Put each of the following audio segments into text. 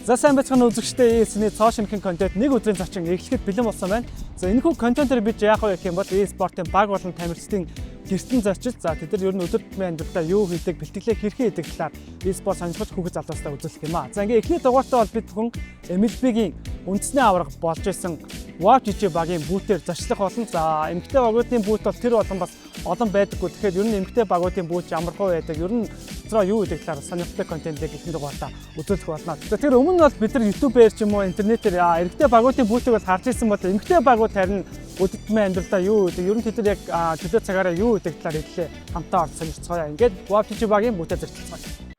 За сайн байцгаана үзэгчдээ ES-ний цоо шинхэн контент нэг өдрийн зочин эхлэхэд бэлэн болсон байна. За энэхүү контентээр бид яах вэ гэх юм бол e-спортын баг болон тамирчдын гэртэн зорчил. За тэд нар ер нь өдөр тутмын амьдралдаа юу хийдэг, бэлтгэлээ хэрхэн хийдэг талаар e-спорт сонирхож хүүхэд залуустаа үзүүлэх юм аа. За ингээ эхний дугаартаа бол бид хүн MLB-гийн үндэсний аварга болж исэн WOW GG багийн бүүтээр зочлох болно. За эмэгтэй багуудын бүүт бол тэр болон бас олон байдаггүй. Тэгэхээр ер нь эмэгтэй багуудын бүүт ямар хөө байдаг, ер нь дотроо юу гэдэг талаар сонирхолтой контентыг эхний дугаартаа үзүүлэх болно. За тэр өмнө нь бол бид нар YouTube-ээр ч юм уу интернетээр эрэгтэй багуудын бүүтийг бол харж ирсэн бол эмэгтэй багууд харин өдөртмийн амьдралдаа юу гэдэг, ер нь тэд нар яг төлөө цагаараа юу гэдэг талаар хэлээ хамтаа орж сонирхцгаая. Ингээд WOW GG багийн бүүтээр зорчлцгаая.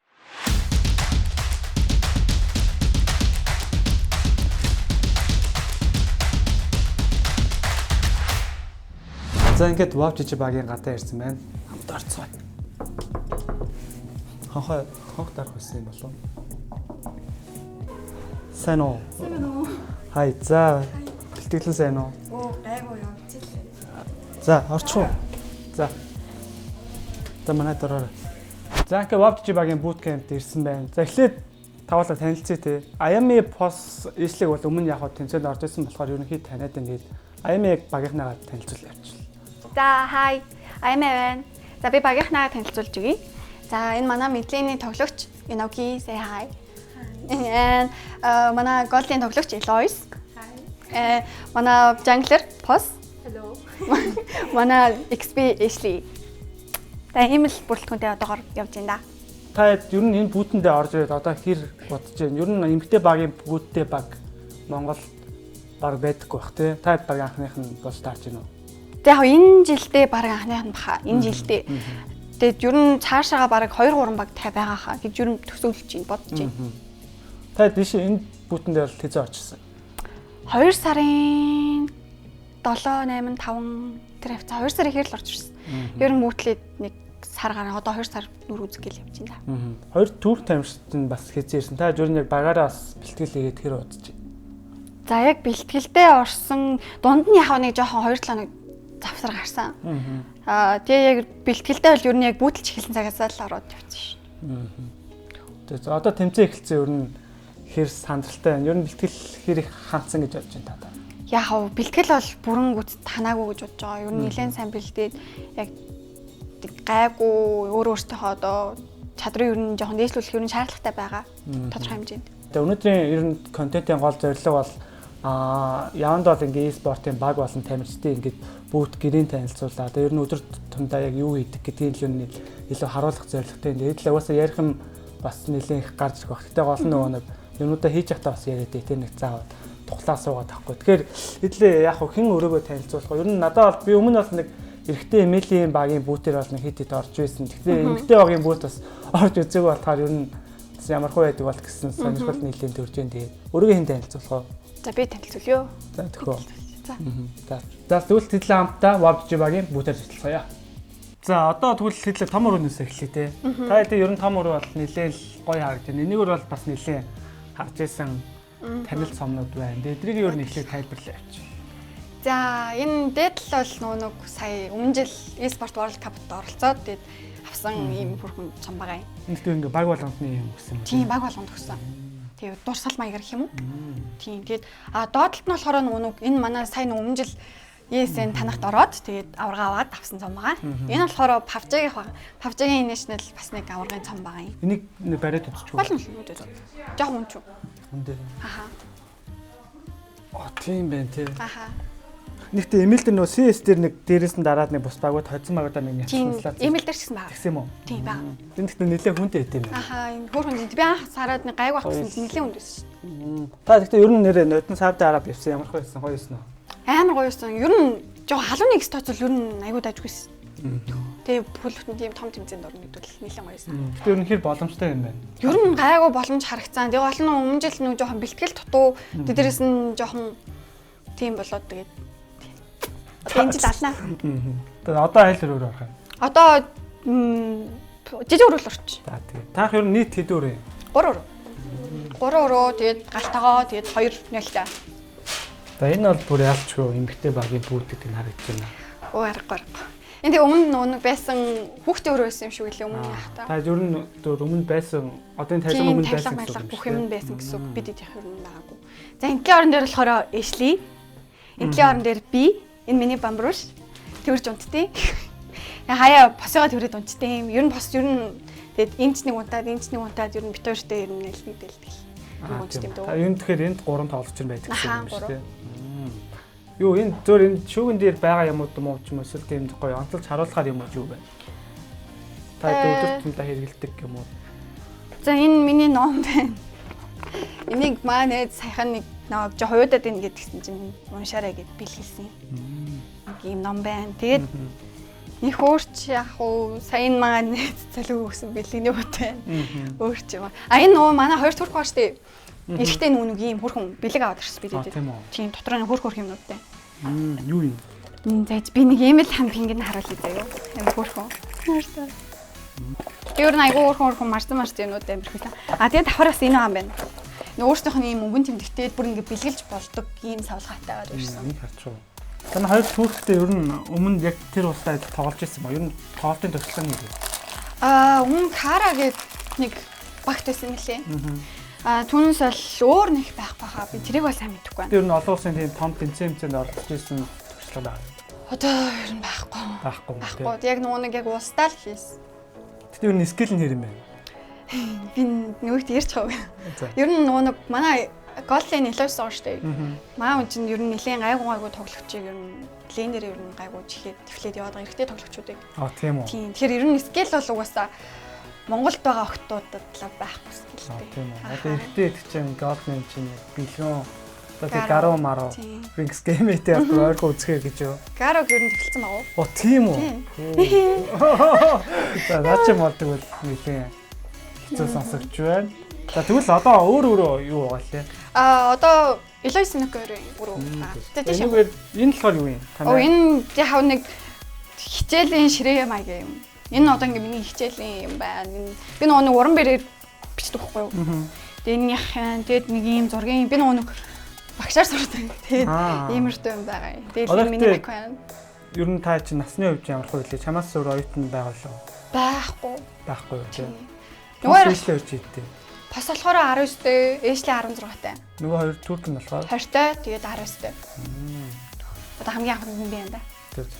За ингээд WOW GG багийн гадаа ирсэн байна. Хамтаа орцгоё. Хонх дарах байсан юм болов уу? Сайн уу? Сайн уу? Хай, за. Бэлтгэлэн сайн уу? Оо, гайгүй явчихлаа. За, орчихоо. За. За манай дөрөөр. За ингээд WOW GG багийн bootcamp ирсэн байна. За эхлээд тавуулаа танилцъя те. IME POS ижлэг бол өмнө яг тэнцээд орж ирсэн болохоор ерөнхийд таниад ингээд IME багийнхнаагаа танилцуул явчихлаа. За, хай. IME байна. За, би багийнхнаа танилцуулж өгье. За, энэ манай медлений тоглогч Inoki, say hi. And манай голын тоглогч Eloise. Hi. Манай jungler POS. Hello. Манай XP Ashley. За, ийм л бүрэлдэхүүнтэй одоогоор явж байна да. Та ер нь энэ бүүтэндээ орж ирээд одоо хэр бодож байна? Ер нь эмэгтэй багийн бүүттэй баг Монгол баг байдаггүй бах тий. Та баг анхных нь болж таарч байна уу? За, яг энэ жилдээ баг анхных нь баха. Энэ жилдээ. Тэгээд ер нь цаашаага баг 2-3 баг тай байгаа хаа гэж ер нь төсөөлж чинь бодож байна. Та тийш энэ бүүтэндээ бол хэзээ орчихсон? 2 сарын 7, 8, 5 тэр хавцаа 2 сарын ихэр л орж ирсэн. Ер нь мөтлээд нэг сар гараа одоо 2 сар нүр үзэх гээл явж байна да. Хоёр түүх тамирчид нь бас хэзээ ирсэн. Та ер нь яг багаараа бас бэлтгэл хийгээд хэр удаж байна? За яг бэлтгэлдээ орсон дунд нь яг нэг жоохон 2-7 завсар гарсан. Тэгээ яг бэлтгэлдээ бол ер нь яг бүүтэлж эхэлсэн цагаас л ороод явчихсан шин. Тэгээ одоо тэмцээн эхэлсэн ер нь хэр сандралтай байна. Ер нь бэлтгэл хэр их хандсан гэж бодож байна та. Яг бэлтгэл бол бүрэн гүц танаагүй гэж бодож байгаа. Ер нь нэлээд сайн бэлдээд яг гайгүй өөртөөхөө одоо чадрын ер нь жоохон дээшлүүлэх ер нь шаардлагатай байгаа. Тодорхой хэмжээнд. Тэгээ өнөөдрийн ер нь контентын гол зорилго бол яванд бол ингээ e-спортын баг болон тамирчдын ингээ бүгд гэрийн танилцуулаад ер нь өдөр тутамдаа яг юу хийдэг гэдгийг л илүү харуулах зорилготой. Тэгээд л угаасаа ярих юм бас нэлээд их гарч ирэх баг. Гэтэ гол нь нөгөө нэг юмудаа хийж явахдаа бас яриад тэ нэг заавал тухлаа суугаад авахгүй. Тэгэхээр хэдлээ яг хэн өөрийгөө танилцуулах вэ? Ер нь надад бол би өмнө бас нэг эрэгтэй эмээлийн багийн бүүтээр бол нэг хэд орж байсан. Тэгэхээр эмэгтэй багийн бүүт бас орж үзег болохоор ер нь ямар хөө байдаг бол гэсэн сонирхол нэлээд төрж байна. Тэгээд өөрийгөө хэн танилцуулах вэ? За би танилцуулъя. За төхөө. За. За тэгвэл тэдлээ хамтдаа WOW GG багийн бүүтээр ажиллацгаая. За одоо тэгвэл тэдлээ том өрөөнөөс эхлэе те. Та хэдий ер нь том өрөө бол нэлээд гоё харагдаж байна. Энийг бол бас нэлээд харж исэн танил цомнууд байна. Эдрийг ер нь эхлээд тайлбарлаа явчих. За энэ дээдл бол нэг сая өмнө жил e-sport World Cup-д оролцоод тэгээд авсан ийм бүрхэн цом байгаа юм. Энд ингээ баг болгондны юм гэсэн. Тийм баг болгонд өгсөн. Тэгээд дурсал маягаар гэх юм уу? Тийм. Тэгээд доотлолт нь болохоор нэг энэ манай сая өмнө жил ESN танахт ороод тэгээд аварга аваад авсан цом байгаа. Энэ болохоор PUBG-ийн баг. PUBG-ийн national бас нэг аваргын цом байгаа юм. Энийг бариад үзчихв. Болно л. Жохон үнч үү? Үндэ. Аха. Тийм байна тий. Аха. Нэгтээ эмэйл дээр нөө CS дээр нэг дээрээс нь дараад нэг бус багууд хоцсон багуудаа нэг яцсан. Эмэйл дээр ч гэсэн байгаа. Тэгсэн юм уу? Тийм байгаа. Нэгтээ нэлээд хүнтэй байт юм байна. Аха, энэ хөр хүнд би анх сараад нэг гайг багсан нэлээд хүнд байсан шүү. Та гэхдээ ер нь нэрээ нодон савдаа араад явсан ямар ч байсан гоё юмсан уу? Амар гоё юмсан. Ер нь жоо халууны экстац бол ер нь айгуу дайгүйсэн. Тэгээ бүлгтэн тийм том тэмцээнд орно гэдэг л нэлээд гоё юмсан. Гэхдээ ер нь хэр боломжтой юм байна. Ер нь гайгүй боломж харагцсан. Тэгээ гол нь өмнө жил нэг жоохон бэлтгэл дутуу дээрээс нь жоохон тийм болоод тэгээд энэ жил алнаа. Тэгээд одоо айл руу орох юм. Одоо жижиг өрөөл орч. За тэгээд таах ер нь нийт хэд өрөө? 3 өрөө тэгээд галтагаа тэгээд 2-0-тай. За энэ бол бүр ялчгүй эмгтэй багийн бүүт гэдэг нь харагдаж байна. Оо аргагүй. Энд өмнө нэг байсан хүүхдээ өөрөө байсан юм шиг үлээ өмнө яхаа. Та ер нь өмнө байсан одоо энэ тавилга өмнө байсан гэсэн үг бүх юм байсан гэсэн үг бид идэх юм байгаагүй. За энтлийн орон дээр болохоор Эшли. Энтлийн орон дээр би энэ миний бамбруш тэрж унтдیں۔ Хаяа босоогоо тэрээд унтдیں۔ Ер нь бос ер нь тэгээд энд ч нэг унтаад ер нь бит хоёртой ер нь нэлдэл гэх. Унтдیں дөө. Та энэ тэгэхээр энд 3 тоглож чинь байдаг гэсэн юм шүү дээ. Юу энэ зөөр энэ шүүгэн дээр байгаа юм уу ч юм уу эсвэл тийм гоё онцолж харуулахаар юм уу юу вэ? Та өдөр тутмдаа хэрэгэлдэг юм уу? За энэ миний ном байна. Энийг манай саяхан нэг наваг жоо хуйдаад ийн гэдгсэн чинь уншаарай гэд бэлгэлсэн. Нэг юм ном байна. Тэгээд их өөрч яг уу сайн маань залуу өгсөн бэлгэний бот байна. Өөрч юм. Энэ нөгөө манай хоёр төрх баа штэ. Эрэхтэй нүг ийм хөрхөн бэлэг аваад ирсэн бид дээ. Тийм дотор нь хөрх юмнуудтай. Юу юм? Зайж би нэг ийм л хампинг нь харуулъя заяа. Амар хөрхөн. Тэр нь айгүй хөрхөн марсан юмнууд амар хөлөө. Тэгээд давхараас энэ хаан байна. Өөрсдийнх нь ийм өнгөн тэмдэгтэй бүр ингэ бэлгэлж болдог ийм савлгаатай байгаа байсан. Энийг харчихв. Таны хоёр түүхтэй ер нь өмнө яг тэр улсаа тоглож ирсэн ба? Ер нь тоглолтын туршлага нь юу вэ? Өмнө Кара гээд нэг багт байсан мөлий. Түүнээс л өөр нэг байх байхаа би тэрийг бол сайн мэдэхгүй байна. Ер нь олон улсын тийм том тэмцээнд оролцож ирсэн туршлага байна. Одоо ер нь байхгүй. Байхгүй. Яг нөгөө нэг яг улсдаа л хийсэн. Тэгтээ ер нь скил нь хэр юм бэ? Би нөгөөд ярьж байгаа. Ер нь нөгөө нэг манай голын нэлээс байгаа шүү дээ. Маа хүн чинь ер нь нэлийн гайгуу тоглогчийг ер нь лендер ер нь гайгуу чихээд төвлээд яваад байгаа эрэгтэй тоглогчдыг. Тийм үү. Тийм. Тэгэхээр ер нь скил бол угаасаа Монголд байгаа охтуудад л байхгүй скилтэй. Тийм үү. Одоо эрэгтэй идэх чинь голын чинь бэлгэн одоо гаруу маруу Rinks Game-тэй ойрхон үзэхэр гэж юу? Гарог ер нь төвлөсөн баг уу? Тийм үү. За наач юм болдог бол нэлийн хэцүү сонсогч байна. За тэгвэл одоо өөр юу байгаа лээ? Одоо Eloise Snooker-ийн бүр Энийг энэ болохоор юу юм? Энэ яг нэг хичээлийн ширээ маяг юм. Энэ одоо ингээ миний хичээлийн юм байна. Би нөгөө нэг уран бэрээр бичдэг байхгүй юу? Тэгээд энийхэн тэгээд нэг ийм зургийн би нөгөө нэг багшаар сурдаг. Тэгээд иймэрхүү юм байгаа юм. Тэгээд миний бак байна. Ер нь та чи насны хувьд ямар хөө лээ? Чамаас өөр оюутан байгаа лөө? Байхгүй юу тийм. Нөгөө Эшли хоёр чийдтэй. Бас болохоор 19-тэй, Эшли 16-тай. Нөгөө хоёр турк нь болохоор 20-тай, тэгээд 19-тай. Одоо хамгийн анхны нь би юм да.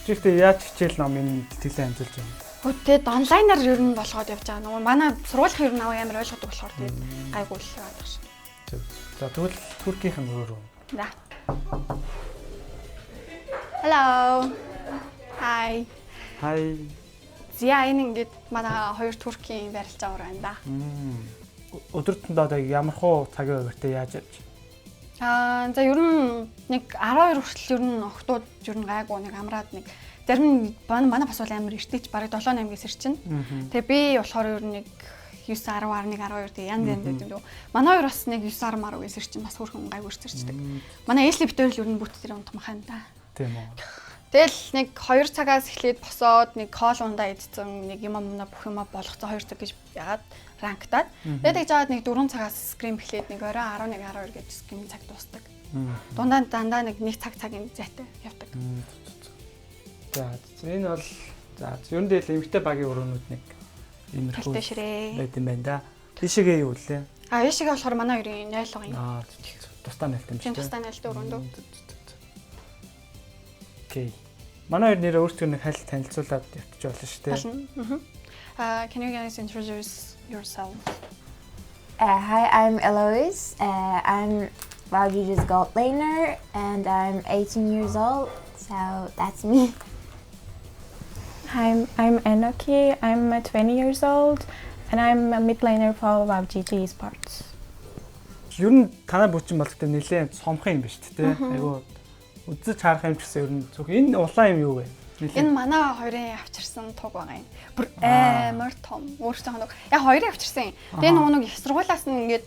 Тэгвэл яаж хичээл номын тэтгэлээ амжилж байна? Тэгээд онлайнаар ер нь болгоод явж байгаа. Нөгөө манай сургуулийн ер нь амар ойлгодог болохоор тэгээд гайгүй л яваад байгаа шээ. За тэгвэл туркийнх нь өөр үү? Да. Hello. Hi. Зя энэ ингээд манай хоёр туркийн барилцаа уур байна да. Өдөртөнд одоо ямар хуу цагийн хуваартай яаж явж? За ер нь нэг 12 хүртэл ер нь охтууд ер нь гайгүй нэг амраад нэг зарим нь манай бас бол амар эртэйч бараг 7-8-ээс ирчин. Тэгээ би болохоор ер нь нэг 9-10, 11, 12 тэг янз янз гэдэг юм. Манай хоёр бас нэг 9-10-ээс ирчин бас хөрхөн гайгүй ирчдэг. Манай Эшли битүүл ер нь бүт тэр унтмахын да. Тийм үү. Тэгэл нэг 2 цагаас эхлээд босоод нэг коол ундаа идсэн нэг юм бүх юм болгоцсон 2 цаг гэж ягаад ранктаад. Тэгээд тэгж жаад нэг 4 цагаас скрим эхлээд нэг орой 11 12 гэж скрим цаг дуустдаг. Дандаа нэг 1 цагийн зайтай явдаг. За энэ бол за ер нь дээл эмгтэй багийн өрөөнүүд нэг иймэрхүү байт юм байна да. Ишигээ юу лээ? Ишигээ болохоор манай хоёрын 0 байгаа юм. Тусдаа 0 юм шүү дээ. Тусдаа 0 өрөөндөө. Окей. Манай хоёр нэрээ өөрсдөө нэг хайлт танилцуулаад явчих болно шүү дээ. Can you guys introduce yourself? Hi, I'm Eloise. I'm WowGG's gold laner and I'm 18 years old, so that's me. Hi, I'm Enoki. I'm 20 years old and I'm a mid laner for WowGG Esports. Ер нь танай бүчин бол гэдэг нэлээд сомхон юм ба шүү дээ. Айгу үзэж харах юм ч гэсэн ер нь зөв энэ улаан юм юу вэ? Энэ манай хоёрын авчирсан туг байгаа юм. Бүр амар том. Өөрөөсөө нэг яг хоёрын авчирсан. Тэгээ нөгөө нэг их сургуулаас нь ингээд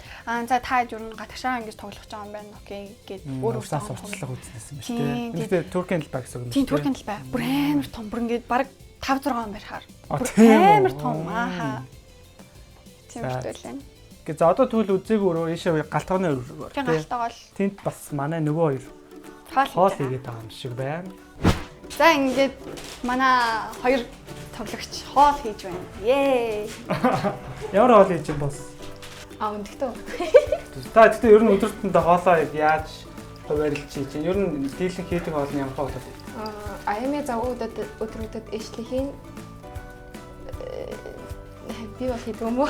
за та юу н гатгшаа ингэж тоглох байгаа юм байна. Окей гэд өөр өөрсөө сурчлага үзсэн юм шүү дээ. Ингээд туркийн талбай гэсэн үг юм. Тийм туркийн талбай. Бүр амар том. Бүр ингээд баг 5-6 барихаар. Амар том. Ааха. Тийм хэвчлээ. Гэ за одоо тэгвэл үзээгүй өөрөө ийшээ галтгооны өөр. Тийм галтгаал. Тэнд бас манай нөгөө хоёр хоол хийгээд байгаа юм шиг байна. За ингээд манай хоёр тоглогч хоол хийж байна. Ее. Ямар хоол хийж юм бос? Өндөгтөө. Та гэхдээ ер нь өдөртөндөө хоолоо яаж хуваарилж хийж чинь? Ер нь дийлэн хийдэг хоол нь ямар хоол вэ? Аймаа завуудад өдрүүдэд ээжлэхийн би бол хийдэг юм уу?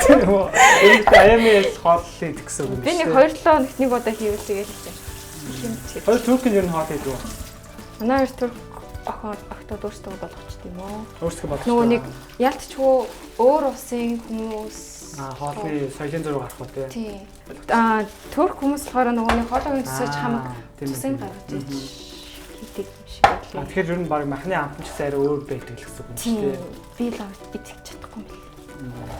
Тийм үү. Ер нь аймаа хоол хийдэг гэсэн үг юм Би шүү. нэг 2-7 хоногт нэг удаа хийвэл тэгээд хэмжээ. Хоёр түрк нь ер нь хоол хийдэг үү? Манай хоёр түрк охтод өөрсдөө болгочт юм уу? Өөрсдөө бодож. Нөгөө нэг ялтчгүй өөр улсын хүмүүс хоолны соёлын зураг гарах уу те. тий. Турк хүмүүс болохоор нөгөө нэг хоолойг төсөж хамаг тусын гаргаж ийж хийдэг юм шиг байлаа. Тэгэхээр ер нь баг махны амтан ч гэсэн арай өөр байдаг л гэсэн үг юм шүү Тий. дээ. Би л идэх чадахгүй юм байна.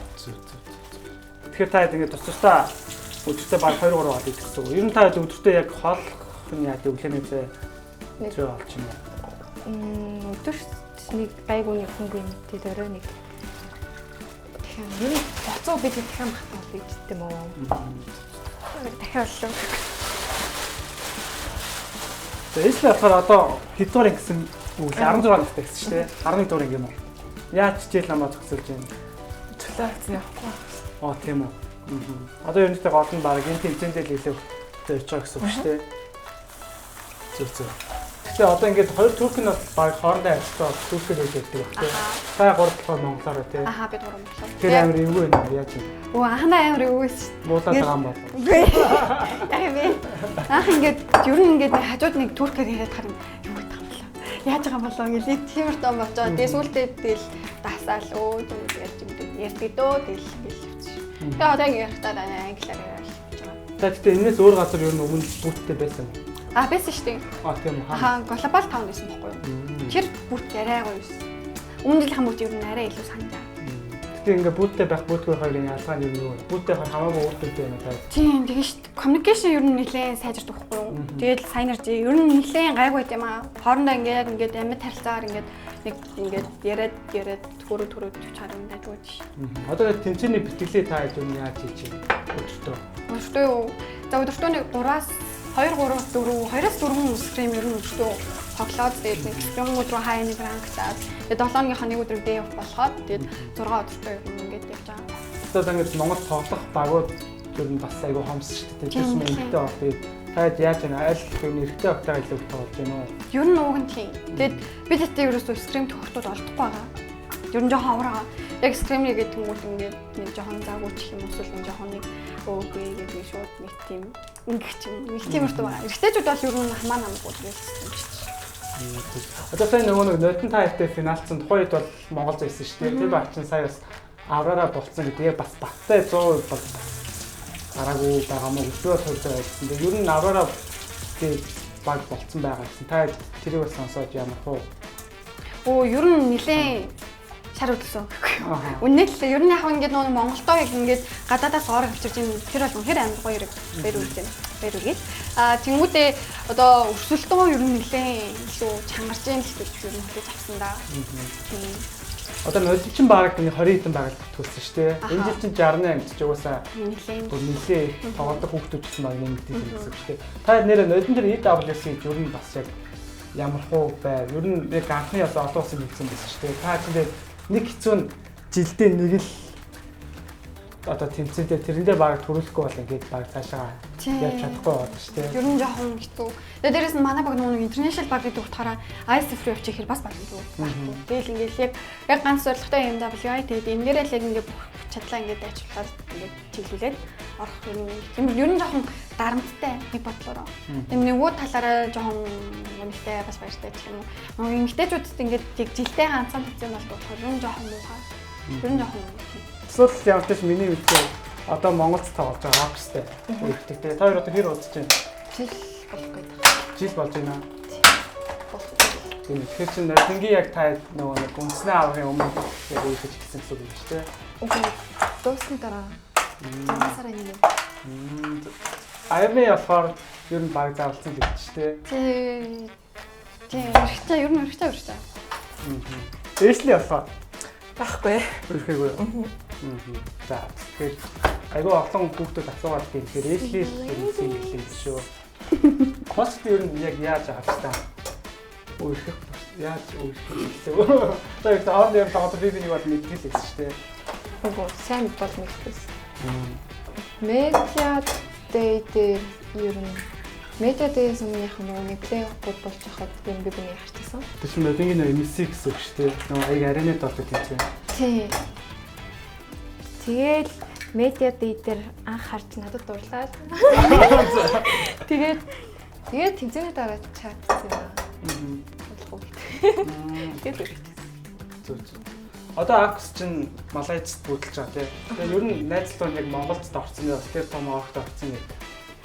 Тэгэхээр та ингэ тусдаа өдөртөө баг 2-3 хоол идэх гэсэн үг. Ер нь та өдөртөө яг хоол нь яа өглөөнөөсөө Нэг зөө олч юм уу? өдөрт нэг гайгууны хөнгө юм тий дөрөө нэг тэгэхээр нэг гоцоо бид дахин бахтаа бийдтэй юм уу? Дахиад боллоо. Эсэл болохоор одоо хэд дугаар ингэсэн үг 16 настай гэсэн шүү дээ. 11 дугаар ингэ юм уу? Яаж хичээл намаа зогсуулж байна? Төлөөлсөн явахгүй. Тийм үү. Одоо ер нь тэ гол нь баг энэ тэмцээндээ л илүү төвч байгаа гэсэн үг шүү дээ. Зөв. Тэгэхээр одоо ингээд хоёр турк нь баг хоорондоо харилцаа түүхээр байж байдаг баг тийм. Та гурав болохоор монголоор тийм. Аха бид гурав монголоор. Тэр амар эвгүй байна яаж юм. Анхандаа амар өвөөс шүү. Буудаад байгаа юм бол. Яа Анх ингээд ер нь ингээд хажууд нэг туркээр яриад харин юу гэдэг юм болоо. Яаж байгаа юм болоо гэж тиймэр том болчоо. Тэгээ сүултээ тэгэл дасаал өө тэгээд ярьдаг дөө тэгэл ингээл явчих. Тэгээ одоо ингээд ярихтаа англиар яриад. За гэхдээ энэс өөр газар ер нь өмнө бүттэй байсан. Байсан шүү дээ. Тийм үү. Аха глобал таун байсан байхгүй юу? Тэр бүт арай гоё байсан. Өмнө жилийн бүт ер нь арай илүү санджаа. Тэгэхээр ингээд бүттэй байх бүтгүй хоёрын ялгаа нь юу вэ? Бүттэй хоёр хамаагүй үүдтэй байна та. Тийм тэгээ шүү дээ. Communication ер нь нэлээд сайжирдаг байхгүй юу? Тэгээд сайнарч ер нь нэлээд гайгүй байт юм аа. Хоорондоо ингээд амьд харилцаагаар ингээд яриад төрөө чарам дайггүй ш. Одоо тэмцээний бэтгэлээ та хэд юм яаж хийж өдөртөө? Өдөртөө юу? За өдөртөө нэг 3-аас 2-3-4 2-4 скрим ер нь өдөртөө тоглоод тэгээд нэг юм өдрөө хай нэг ранктаад тэгээд 7-ныхаа нэг өдөр дэй болоход тэгээд 6 өдөртөө ер нь ингээд явж байгаа. Одоо ингээд Монгол тоглох багууд ер нь бас айгүй хомс шүү дээ. Тэс мэнтэй баг тэгээд таад яаж вэ? Аль хэвний эрэгтэй октаа илүү тоглож байна уу? Ер нь уг нь тийм. Тэгээд бид хэвтээ ерөөсөө скрим төгтүүд олдохгүй байгаа. Ер нь жоохон авраа. Яг скримний гэдэг нь ингээд нэг жоохон заагууч юм эсвэл нэг жоохон нэг өөгүй гэдэг шууд нэг тийм ингэх юм. Нэг тиймэрхүү байгаа. Эрэгтэйчүүд бол ер нь хамаа намгүй гэж байна. Одоо сая нөгөө нэг нотон таартай финалцсан тухайн үед бол Монгол зайсан шүү дээ. Тэр баг чинь сая бас авраараа болцсон гэдэг яг бас баттай 100% бол гараагүй байгаа мó өчигдөр төлөв байсан. Тэгээ ер нь авраараа тий баг болцсон байгаа гэсэн. Та тэрийг бас сонсоод ямар хөө? Ер нь нэлээд шар хөдөлсөн гэхгүй юу. Үнэн л ер нь яг ингээд нөгөө Монголдоо яг ингээд гадаадаас орох авчирч ин тэр бол үнэхээр амар гоё баяр үргэлж. Тэнгүүдээ одоо өрсөлдөөн ер нь нэлээд илүү чангарч ин л гэж ер нь хэлж авсан да. Одоо нөлөө чинь баг нэг 20 хэдэн байгаль бүтгүүлсэн шүү дээ. Энэ жил чинь 68 гэж угаасаа нэлээд тоглох хүүхдүүд гэсэн баг нэмэгдсэн гэсэн үг шүү дээ. Та нэр нөлөн дээр EWS-ийг ер нь бас яг ямар хуу бай. Ер нь яг анхны бас олон улсын хэлсэн байсан шүү дээ. Та чинь нэг хэцүү нь жилдээ нэг л одоо тэмцээндээ тэрэндээ баг төрүүлэхгүй бол ингээд баг цаашаа явж чадахгүй байна шүү дээ. Ер нь жоохон хэцүү. Тэгээ дээрээс нь манай баг нөгөө интернэшнл баг гэдэг утгаараа ICF-руу явчих хэрэг бас боломжгүй. Тэгэл ингээд яг ганц зорилготой юм да болоо. Тэгээд энээрээ л яг ингээд чадлаа ингээд ажиглаад ингээд чиглүүлээд орох юм. Ер нь жоохон дарамттай нэг бодлороо. Тийм нөгөө талаараа жоохон юмтай бас баяртай гэх юм уу. Нөгөө эмэгтэйчүүдэд ингээд яг жилдээ ганцхан тэмцээн болдог болохоор ер нь жоохон муухай. Ер нь жоохон Эсвэл ямар ч юм миний үедээ одоо Монголд тоглож байгаа хавчтай. Тэгээд та хоёр одоо хэр удаж байна? жил болох гэдэг. Жил болж байна. Тийм тэгэхээр чинь тэнгийн яг та нөгөө нэг үнснээ авахын өмнө яг үеж хэлсэн гэсэн үг юм шүү дээ. Үгүй дуусны дараа 6 сарын нэг. Аймаа болохоор ер нь баг зарлцсан гэж шүү дээ. Тийм хэрэгтэй ер нь хэрэгтэй. Эсли болохоор Байхгүй. өрхөйгүй. За тэгэхээр айгүй олон хүүхдүүд асуугаад тэгэхээр эсли хэлсэн хэлсэн шүү. Хост ер нь яг яаж авах та? Өөрөх яаж өөрчлөлөө. За их таавар дээр таавар бибиний бол мэдгэл гэсэн шүү дээ. Үгүй сайн бол мэдээс. Медиа дээр ер нь медиа дээрээс өмнөх нэг плей гол болж хахад юм би бүний харчихсан. Тэр чинь модингийн MSC гэсэн үг шүү дээ. Нөгөө аяг аренет болдог тийм. Тий. Тэгээд медиа дээр анх харж надад дурлаад. Тэгээд тэмцээний дараа чатсан юм. Тэгээд Зүг. Одоо Акс чинь Малайзд бүдэлж байгаа тийм. Тэгээ ер нь найзлууд яг Монголд орсон юм. Тэр том орохт орсон юм.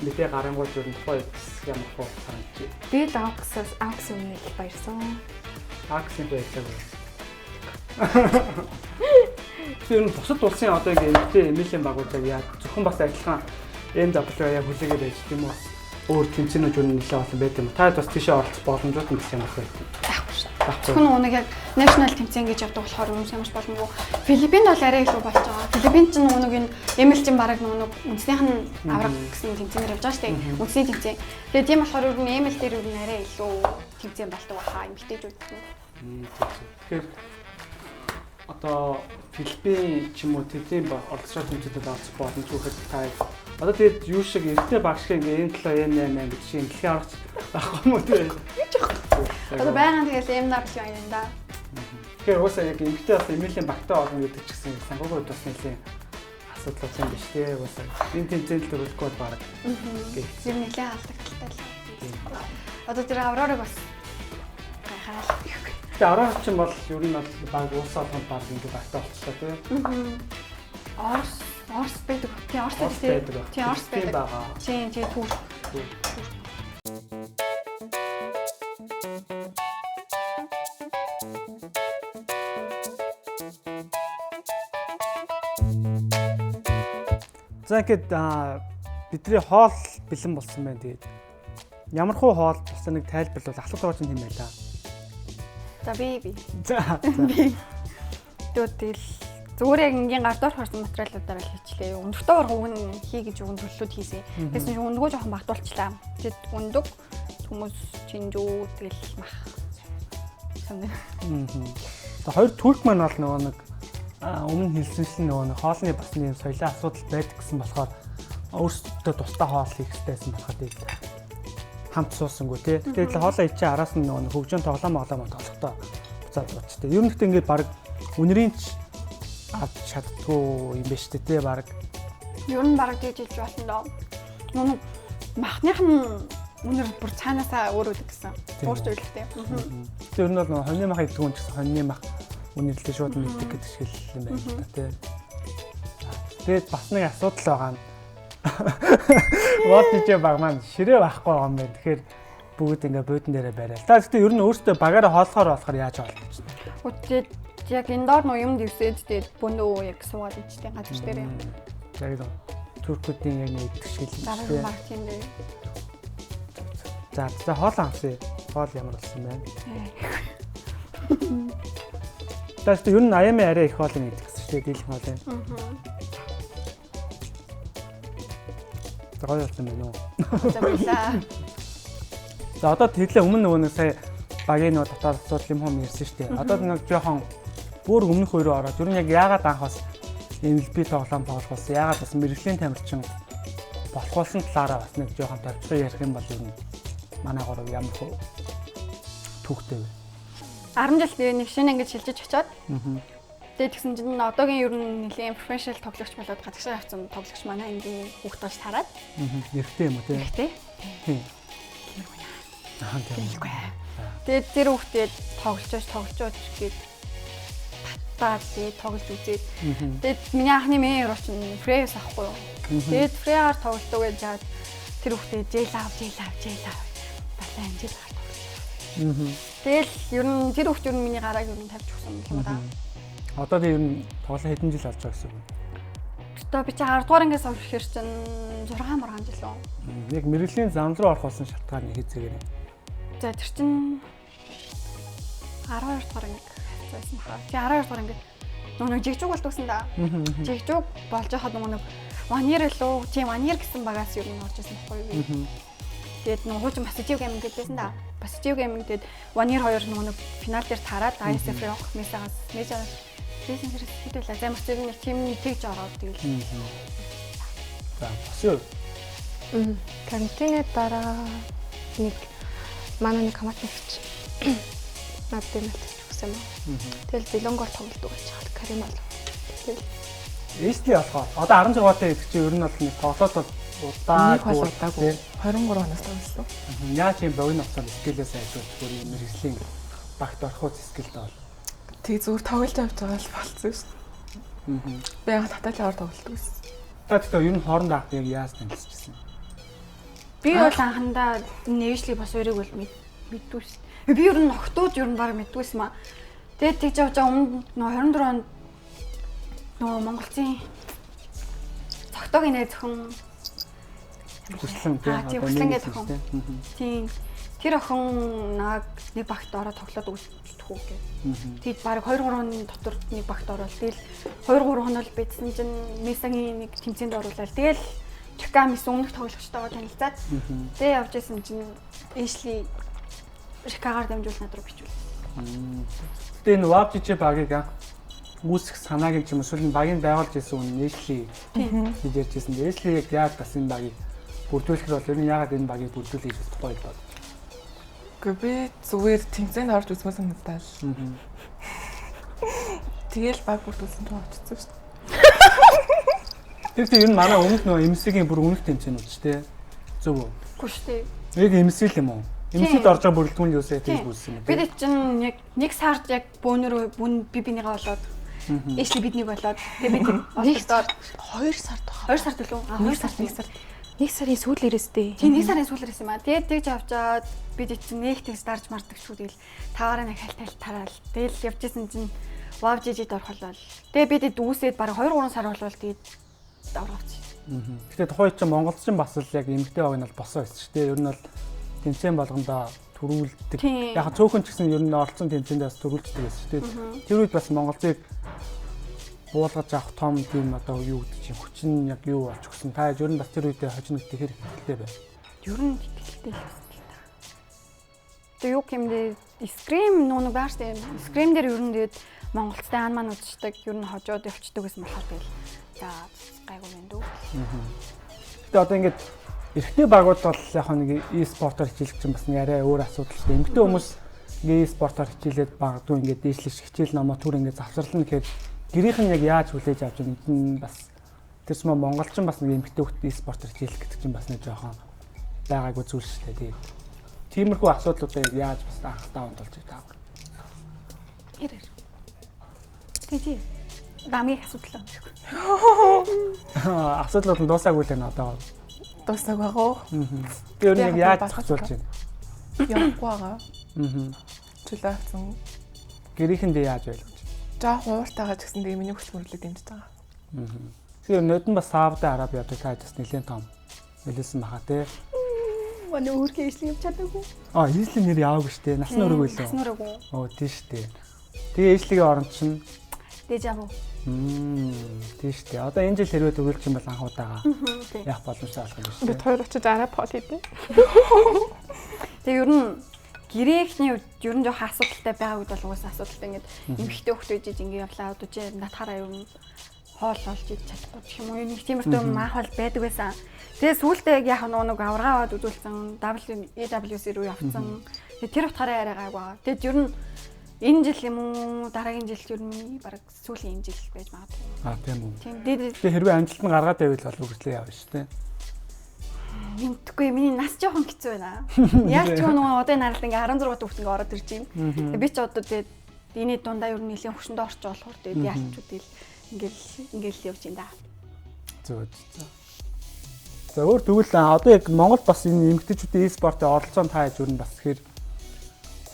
Мэдээ гарангууд ер нь тухай ямар хөө санаж. би л Акс өмнө их баярсан. Аксын байдлаа. Тэр нь бусад улсын одоо ингэ эмэлийн багуудыг яа зөвхөн бас адилхан NWA яг хүлээгээд байж тийм үү? Өөр тэмцээнүүд юу нэлээд олон байт юм. Та бас тийшээ оролцох боломжууд нь бас ямар байх вэ? Байхгүй шүү. Зөвхөн өнөг яг national тэмцээн гэж явдаг болохоор юм ямарч боломжгүй. Филиппинд бол арай илүү болж байгаа. Филиппинд ч өнөг энэ ML чинь бараг өнөг үндэснийх нь авраг гэсэн тэмцээнээр явж байгаа шүү дээ. Үндэсний тэмцээн. Тэгээд тийм болохоор ер нь ML дээр ер нь арай илүү тэмцээн болдог баха эмэгтэйчүүд нь. Тэгэхээр одоо Филиппин ч юм уу тэдний оркестрал тэмцээдэд оролцох боломж өгөхөд та одоо тэгээд юу шиг эртний баг шиг ингээ N7 N8 гэж шиг дэлхийн орч байхгүй юм уу тийм. Одоо байгаан тэгэл MW юм да. Тэгэхээр уусаа яг эмэгтэй бас эмэлийн багтаа олон гэдэг ч гэсэн санхүүгийн бас нэлийн асуудал болсон юм биш тий уусаа. Энэ тэмцээнд төрөлгүй бол баг. Зөв нэлээд алдагдaltaй л. Одоо тэр аврорыг бас гайхаад. Тэгээ аврор чинь бол ер нь бол баг уусаа болгонд баг ингээ багтаа болчихлоо тий. Орс байдаг. Тий Орс байдаг. Тий Орс байдаг. Тий түүх. За ингээд бидний хоол бэлэн болсон байна. Тэгээд ямар хуу хоол болсон нэг тайлбарлал асуулт орж юм байна. За би. За. Тэгэл зүгээр яг ингийн гар доор хорсон материалуудаар л хийчлээ. Өндөртөө урга үгэн хий гэж үгэн төлөвлөд хийсэн. Тэгсэн чинь өндгөө жоохон багтуулчлаа. Тэгэд өндөг хүмүүс чинжүү тэгэл мах. Санаа. За хоёр түүх маань бол нөгөө нэг өмнө хэлсэн нөгөө нэг хоолны бас нэг соёлын асуудал байдаг гэсэн болохоор өөрсдөө тусдаа хоол хийх хэрэгтэйсэн болоход хамт суусангүй тий. Тэгээд хоолоо ичээ араас нь нөгөө хөгжөөн тоглоом тоглохдоо буцаад дуучтай. Ер нь гэхдээ ингээд баг үнэрийн авч чаддгүй юм байна шүү дээ тий баг. Ер нь баг дийж иж болно доо. Нүг махных нь үнэр бүр цаанаасаа өөр үдэг гэсэн. Уурч үйлдэлтэй. Тэр нь бол нөгөө хоньны мах идэх хүн гэсэн хоньны мах үнэрлээ шууд мэддэг гэдэг шиг юм байна л да тий. Тэгээд бас нэг асуудал байгаа нь What did you баг маань ширээ байхгүй байгаа юм байна. Тэгэхээр бүгд ингээ буудан дээрээ барай. Та гэхдээ ер нь өөртөө багаараа хооллохоор болохоор яаж болчих вэ? Үгүй яг энэ доор нөө юм дэвсээд тэгээд бөндөө яг суугаад ичтэй газар дээрээ. Яг л туркуудын яг нэг идэх шиг л юм шиг. Баг тийм дээ. За хоол амсъя. Хоол ямар болсон бэ? Та гэхдээ ер нь аями арай их хоол нэг гэсэн шүү дээ дийлэн хоол юм. Гоё болсон байна уу? За одоо тэглээ өмнө нөгөө нэг сая багийн нөгөө дотоод асуудал юм хом ярьсан шүү дээ. Одоо нэг жоохон бүр өмнөх өөрөө ороод ер нь яг яагаад анх бас MLB тоглоом тоглох болсон. Яагаад бас мэрэгжлийн тамирчин болох болсон талаараа бас нэг жоохон тавьчихсан ярих юм бол ер нь манай горог ямар хөө түүхтэй вэ? 10 жил тэгээ нэг шинэ ингэж шилжиж очиод. Тэгээд тэгсэн чинь одоогийн ер нь нэлийн профешнл тоглогч болоод гадагшаа авсан тоглогч манай ангийн хүүхд болж тараад. Нэртэй юм уу тий? Нэртэй. Тийм. Тэгээд тэр хүүхдээ тоглож гээд татаад тэгээд тоглож үзээд. Тэгээд миний анхны мэн руу чинь Фрейс авахгүй юу. Тэгээд Фрейгаар тоглолтоо гэж жаад тэр хүүхдээ жэйл аав. Батлаа амжил гараад. Тэгэл ер нь тэр хүүхд ер нь миний гарааг ер нь тавьж өгсөн юм да. Одоо тийм ер нь тоглоо хэдэн жил болж байгаа гэсэн үг. Одоо би чи 10 дугаар ангиас орох хэр чинь 6 мургаан жил үү. Яг мэрэгжлийн зам руу орох болсон шалтгаан нэг хэзээ. За тэр чинь 12 дугаар анги байсан хаа. Чи 12 дугаар анги нөгөө жигжүүг болд өгсөн да. Жигжүүг болж хахад нөгөө нэг Ванир лөө тийм Ванир гэсэн багаас ер нь орж ирсэн байхгүй юу. Тэгээд нөгөө хуучин бас жиг юм гэдээсэн да. бас Geo Gaming тэгээд 1 year 2 нэг финал дээр таараад ISF явах месагаас Jason хэдүүлээ замар зэрэг нэг тим тэгж ороод тэгэл. За босё. Карантины дараа нэг манай нэг хамаалагч над дэмэлт өгсөн юм. Тэгэл Зелонгор тоглолдог байж байгаа. Карим бол. Тэгэл Эстли болохоор одоо 16 таа гэдэг чинь ер нь бол нэг тоглолт бол удаагүй 23 хоногт тоглосон. Яаж юм богино хугацаанд скиллээс ажиглаж бүр юм мэрэгжлийн багт орох үс скиллтэй бол. Тэг зүгээр тоглож авч байгаа л болцсон шүү дээ. Би яг таталгаар тоглолдог байсан. Та тэгтээ ер нь хооронд авах яг яаж танилцчихсан? Би бол анхандаа нэвшлиг бас өрийг бол мэддгүй ш. Би ер нь охтууд ер нь баг мэддгүйсэн маа. Тэгээд тэгж явж байгаа өмнө 24 онд нөө Монголын цогтойгийн нэр зөвхөн Хүслэн тийм хүслэнгээ зөвхөн. Тийм. Тэр охин нэг багт ороод тоглоод үлдчихв гэх. Тэгэд баг 2-3 дотор нэг багт ороод тэгэл 2-3 хоног бидсэн чинь Месагийн нэг тэмцээнд оруулаад тэгэл Чикамис өмнөх тоглогчтойгоо танилцаад тэгээ явж исэн чинь Эшли Шикагаар дамжуул над руу бичвэл. Тэгээ энэ WABG багийг үүсэх санааг юм эсвэл багийг байгуулж ирсэн хүн Эшли гэж ярьж ирсэн. Эшли яг бас энэ багийг бүрдүүлэх бол ер нь яагаад энэ багийг бүрдүүлэх гэж тухай бод. Гэхдээ би зүгээр тэмцээнд орж үзмсэн надад. Тэгэл баг бүрдүүлсэн тоо очсон шүү дээ. Тэгэхээр ер нь манай өмнөх нөө эмсгийн бүр өмнөх тэмцээнүүд ч тий. Зөв үү? Үгүй шүү дээ. Яг эмсэл юм уу? Эмсэд орж байгаа бүрэлдэхүүн юусаа тэгж бүлсэн юм. Бид чинь яг нэг сард яг бөөнөрөө би бинийгаа болоод Эшли биднийг болоод тэгээ бид олдоор 2 сард баха. 2 сард л үү? 2 сард нэг сар. нэг сарын сүүлээрээс дээ. Тийм нэг сарын сүүлээрээс юм аа. Тэгээд тэгж авчаад бид чинь нэг тэгс дарж мардаг шүү тэгэл таваараа нэг хальтал тараал. Тэгэл явжсэн чинь WABG-д орох болол. Тэгээ бид дүүсээд бараг 2-3 сар болвол тэгээд давраач. Гэтэ тухайн чинь Монголд ч бас л яг эмгтэй баг нь бол босоо байсан шүү дээ. Ер нь бол тэмцээн болгондоо төрүүлдэг. Яг цөөхөн ч гэсэн ер нь оролцсон тэмцээндээ бас төрүүлдэг байсан шүү дээ. Тэр үед бас Монголыг буулгаж авах том тийм одоо юу гэдэг чинь хүчин яг юу болж өгсөн. Та ер нь бас тэр үедээ хожим нэгтэй хэр ихтэй байв. Ер нь ихтэй л байсан л та. Тэгээ юу гэмдээ скрим нүүн бааштай скрим дээр ер нь тэгээд Монголцтай ан маань үзчихдэг ер нь хожоод явцдаг гэсэн болохоор тэгэл за гайгүй юм дүү. Гэтэ одоо ингээд эрэгтэй багууд бол яг нэг e-спортоор хичээлэх чинь бас арай өөр асуудал шүү дээ. Эмэгтэй хүмүүс e-спортоор хичээлээд багадгүй ингээд дээшлэх хичээл номоо түр ингээд завсарлана гэхэд гэрийнх нь яг яаж хүлээж авч байгаа нь бас тэр ч монголчин бас нэг эмэгтэй хөлт e-спортоор хичээлэх гэдэг чинь бас нэг жоохон байгаагүй зүйл шүү дээ. Тэгээд тиймэрхүү асуудлуудыг яаж бас анхтаа ондолж байгаа вэ? Ирэр. Тэгье. Дамыг асуудал. Асуудлууд нь дуусаагүй л энэ одоо. Дуусаг байгаа. Тэр нэг яаж зохицуулж байна? Явахгүй байгаа. Чөлөөцөн. Гэрийнхэндээ яаж байлгаж? Жаа хууртайгаа ч гэсэн тэгээ миний хөдөлмөрлөд дэмжиж байгаа. Тэгэхээр нөдөн бас Саudi Араби одоо таажс нэлээд том нэлээсэн баха те. Манай өөрхөн ижлэг явж чадаагүй. Ижлэг нэр яваагүй штэ. Насны өрөг байлоо. Насны өрөг. Тийм штэ. Тэгээ ижлэгийн оронд чинь Дежаву. Тийм штэ. Одоо энэ жил хэрвээ төгөлч юм бол анх удаага явах боломжтой болох юм биш. Бид хоёр очиж арай пол хийдэ. Тэгээ ер нь гэрээхний ер нь жоохон асуудалтай байгаа үед бол угаасаа асуудалтай ингээд эмхтэй хөхтэй жиж ингээд явлаа одоо чи натахаараа ер нь хоол олж иж чадахгүй гэх юм уу нэг тиймэрхүү маахал байдаг байсан. Тэгээ сүүлдээ яг нэг аваргаа аваад үзүүлсэн WEWC руу явцсан. Тэр утгаараа арай гайг байгаа. Тэгэд ер нь энэ жил юм уу дараагийн жил ер нь баг сүүлийн энэ жил байж магадгүй. Тийм үү. Тийм. Тэгээ хэрвээ амжилт нь гаргаад байвал бол үргэлжлээ явна шүү дээ. Мэдгүй миний нас жоохон хэцүү байна. Яг ч нөгөө одоо энэ харалт ингээ 16 хүүхд ингээ ороод ирж байна. Би ч одоо тэгээд энэ дундаа ер нь нэлийн хөшөндөө орч болохоор тэгээд яалчгүй тэгэл ингээл явж байна да. Зөв. За өөр тэгвэл одоо яг Монгол бас энэ эмэгтэйчүүдийн e-спортын оролцоонд тааж ер нь бас тэгэхээр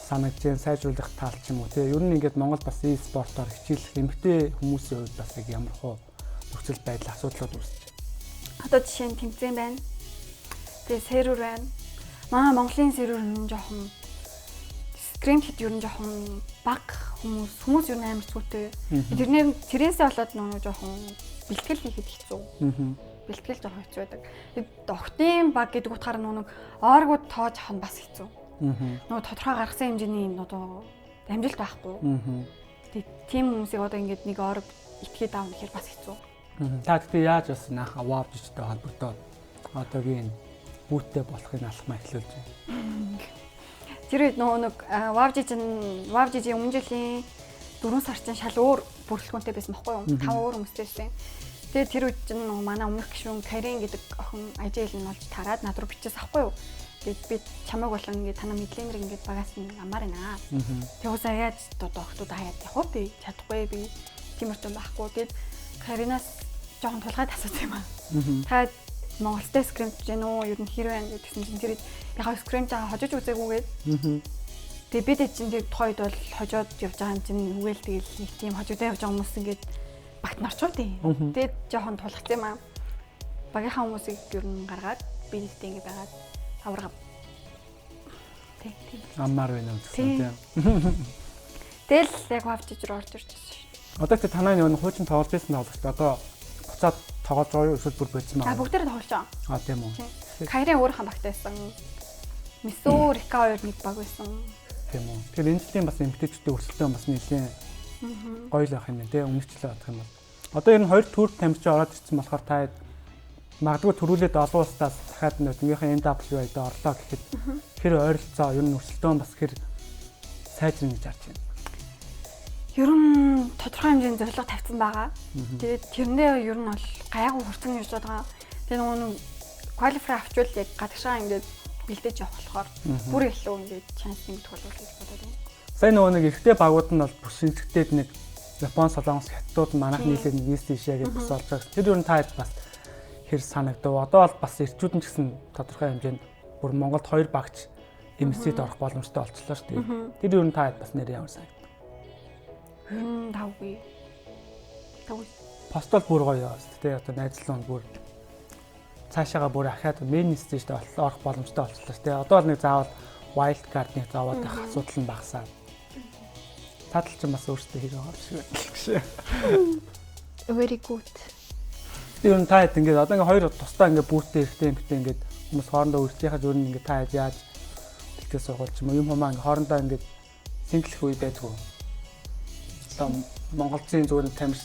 санагдж байна, сайжруулах тал ч юм уу те. Ер нь ингээд Монгол бас e-спортоор хичээлэх эмэгтэй хүмүүсийн хувьд бас яг ямар хөө нөхцөл байдал асуудлууд үүсэж байна. Одоо жишээ нь тэмцээн байна. Тэгээ сервер байна. Манай Монголын сервер нь жоохон скрим хит ер нь жоохон бага хүмүүс ер нь амар зүгтэй. Тэрнээсээ болоод нөгөө жоохон бэлтгэл хийхэд хэцүү. Бэлтгэл жоохон хэцүү байдаг. Охтын баг гэдэг утгаараа нөгөө оргууд тоож авах нь бас хэцүү. Нөгөө тодорхой гаргасан хэмжээний одоо амжилт байхгүй. Тэгээд тийм хүмүүсийг одоо ингээд нэг орог итгээд аавна гэхээр бас хэцүү. Та гэхдээ яаж бас нааха WAVGG-тэй холбогдоод одоогийн бүүттэй болохыг алхмаа эхлүүлж байна. Тэр нөгөө нэг WAVGG өмнө жилийн 4 сар чинь шал өөр бүрэлдэхүүнтэй байсан байхгүй юу? 5 өөр хүмүүстэй байсан. Тэгээд тэр үед чинь манай өмнөх гишүүн Карин гэдэг охин ажил нь болж тараад над руу бичээс авахгүй юу? Тэгээд би чамайг болон ингээд танаа мэдлэмэр ингээд багаас нь амаар байна. Тэгвэл яаж одоо охтууд хаяад явах вэ? Чадахгүй би тиймэрхүү байхгүй. Тэгээд Каринаас жоохон тулгаад асуусан юм аа. Та Монголтай скримч гэнэ үү? Ер нь хэрэг байна гэдгсэн чинь тэр яг скримч хожиж үзээгүйгээд. Тэгээ бид чинь тэр тухайд бол хожоод явж байгаа юм чинь үгээл тэгэл нэг тийм хожигдоо явж байгаа хүмүүс ингээд багт нарчуу тий. Тэгээд жоохон тулгах юм аа. Багийнхаа хүмүүсийг ер нь гаргаад биелэлтэй ингээд байгаад аварга. Тий. Аммаар байна уу гэсэн тийм. Тэгэл яг WAVGG руу орж ирж байна. Одоо тэ танай нэг хуучин тоглож байсан тоглогч одоо буцаад тоглож байгаа юу эсвэл бүр бодсон маа? Бүгдээрээ тоглож байгаа. Тийм үү. Кайрын өөрийнхөө багтайсан. Мисүү Рика 2 нэг баг байсан. Тийм үү. Тэгэхээр энэ жилийн бас эмгтээчүүдийн өрсөлдөөн бас нэлээд гоё л байх юм байна тийм. Өмнөх жилээ бодох юм бол. Одоо энэ хоёр төр тамирч ороод ирсэн болохоор та магадгүй төрүүлээд олон улсаас дахиад нөгөөхөн NWA-д орлоо гэхэд хэр ойролцоо ер нь өрсөлдөөн бас хэр сайжрна гэж харж байна. Ер нь тодорхой хэмжээний зорилго тавьсан байгаа. Тэгээд тэрнээ ер нь бол гайгүй хүрсэн гэж байгаа. Тэгээд нөгөө qualifier авчвал яг гадагшаа ингээд бэлдэж явах болохоор бүр илүү ингээд шанс нэмэх болов гэж бодоод байна. Сайн нөгөө нэг эрэгтэй багууд нь бол бүсэнчгтээд нэг Япон, Солонгос хятадууд манайх нийлээд нэг East Asia гэж бас болж байгаа. Тэр ер нь та бас хэр санагдав. Одоо бол бас эрчүүд нь ч гэсэн тодорхой хэмжээнд бүр Монголд 2 багч MSC-д орох боломжтой болчихлоо шүү дээ. Тэр ер нь та бас нэр ямар санагдав? Тавгүй. Постол бүр гоё яа шүү дээ. Одоо найзлуун бүр цаашаага бүр ахаад main stage-д орох боломжтой болчихлоо шүү дээ. Одоо бол нэг заавал wild card-ыг зовоод байх асуудал нь багасаад. Тадал ч бас өөртөө хэрэг байгаа шиг байна. Very good. Ер нь та хэд ингээд одоо ингээд хоёр тусдаа ингээд бүүттэй ихтэй ингээд хүмүүс хоорондоо үржихад ер нь ингээд та яаж тэгтээ сургууль ч юм уу юм хамаа ингээд хоорондоо ингээд синглэх үе байдгүй. Одоо Монголын зүгээр тамирч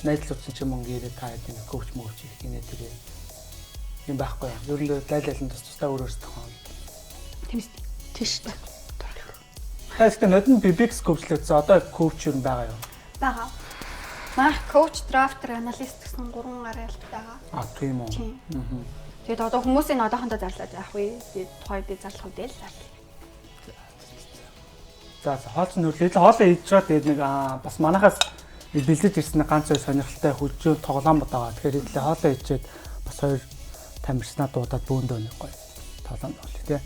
найзлууч ч юм уу ингээд та хэд ингээд коуч мөөч их гинэ тэгээ юм байхгүй. Ер нь лайлалын тусдаа өөрөөс тохиол. Тийш. Та ихтэй нодон бибикс коучлэгдсэн одоо коуч юу байгаа юу? Бага. Мах коуч, драфтер, аналист гэсэн 3 гараалт байгаа. Тийм үү. Тэгээд одоо хүмүүсийн одоохондоо зарлаад яах вэ? Тэгээд тухайд зарлах үедээ л зарлаа. За хоолцсон хөрлөлөө хоолоо идэж чад тэгээд нэг бас манахаас бэлдэж ирсэн ганц хоёр сонирхолтой хөлжөө тоглоом байгаа. Тэгэхээр идлээ хоолоо идчихэд бас хоёр тамирчнаа дуудаад бөөндөө нэг гоё тоглоом болчих тий.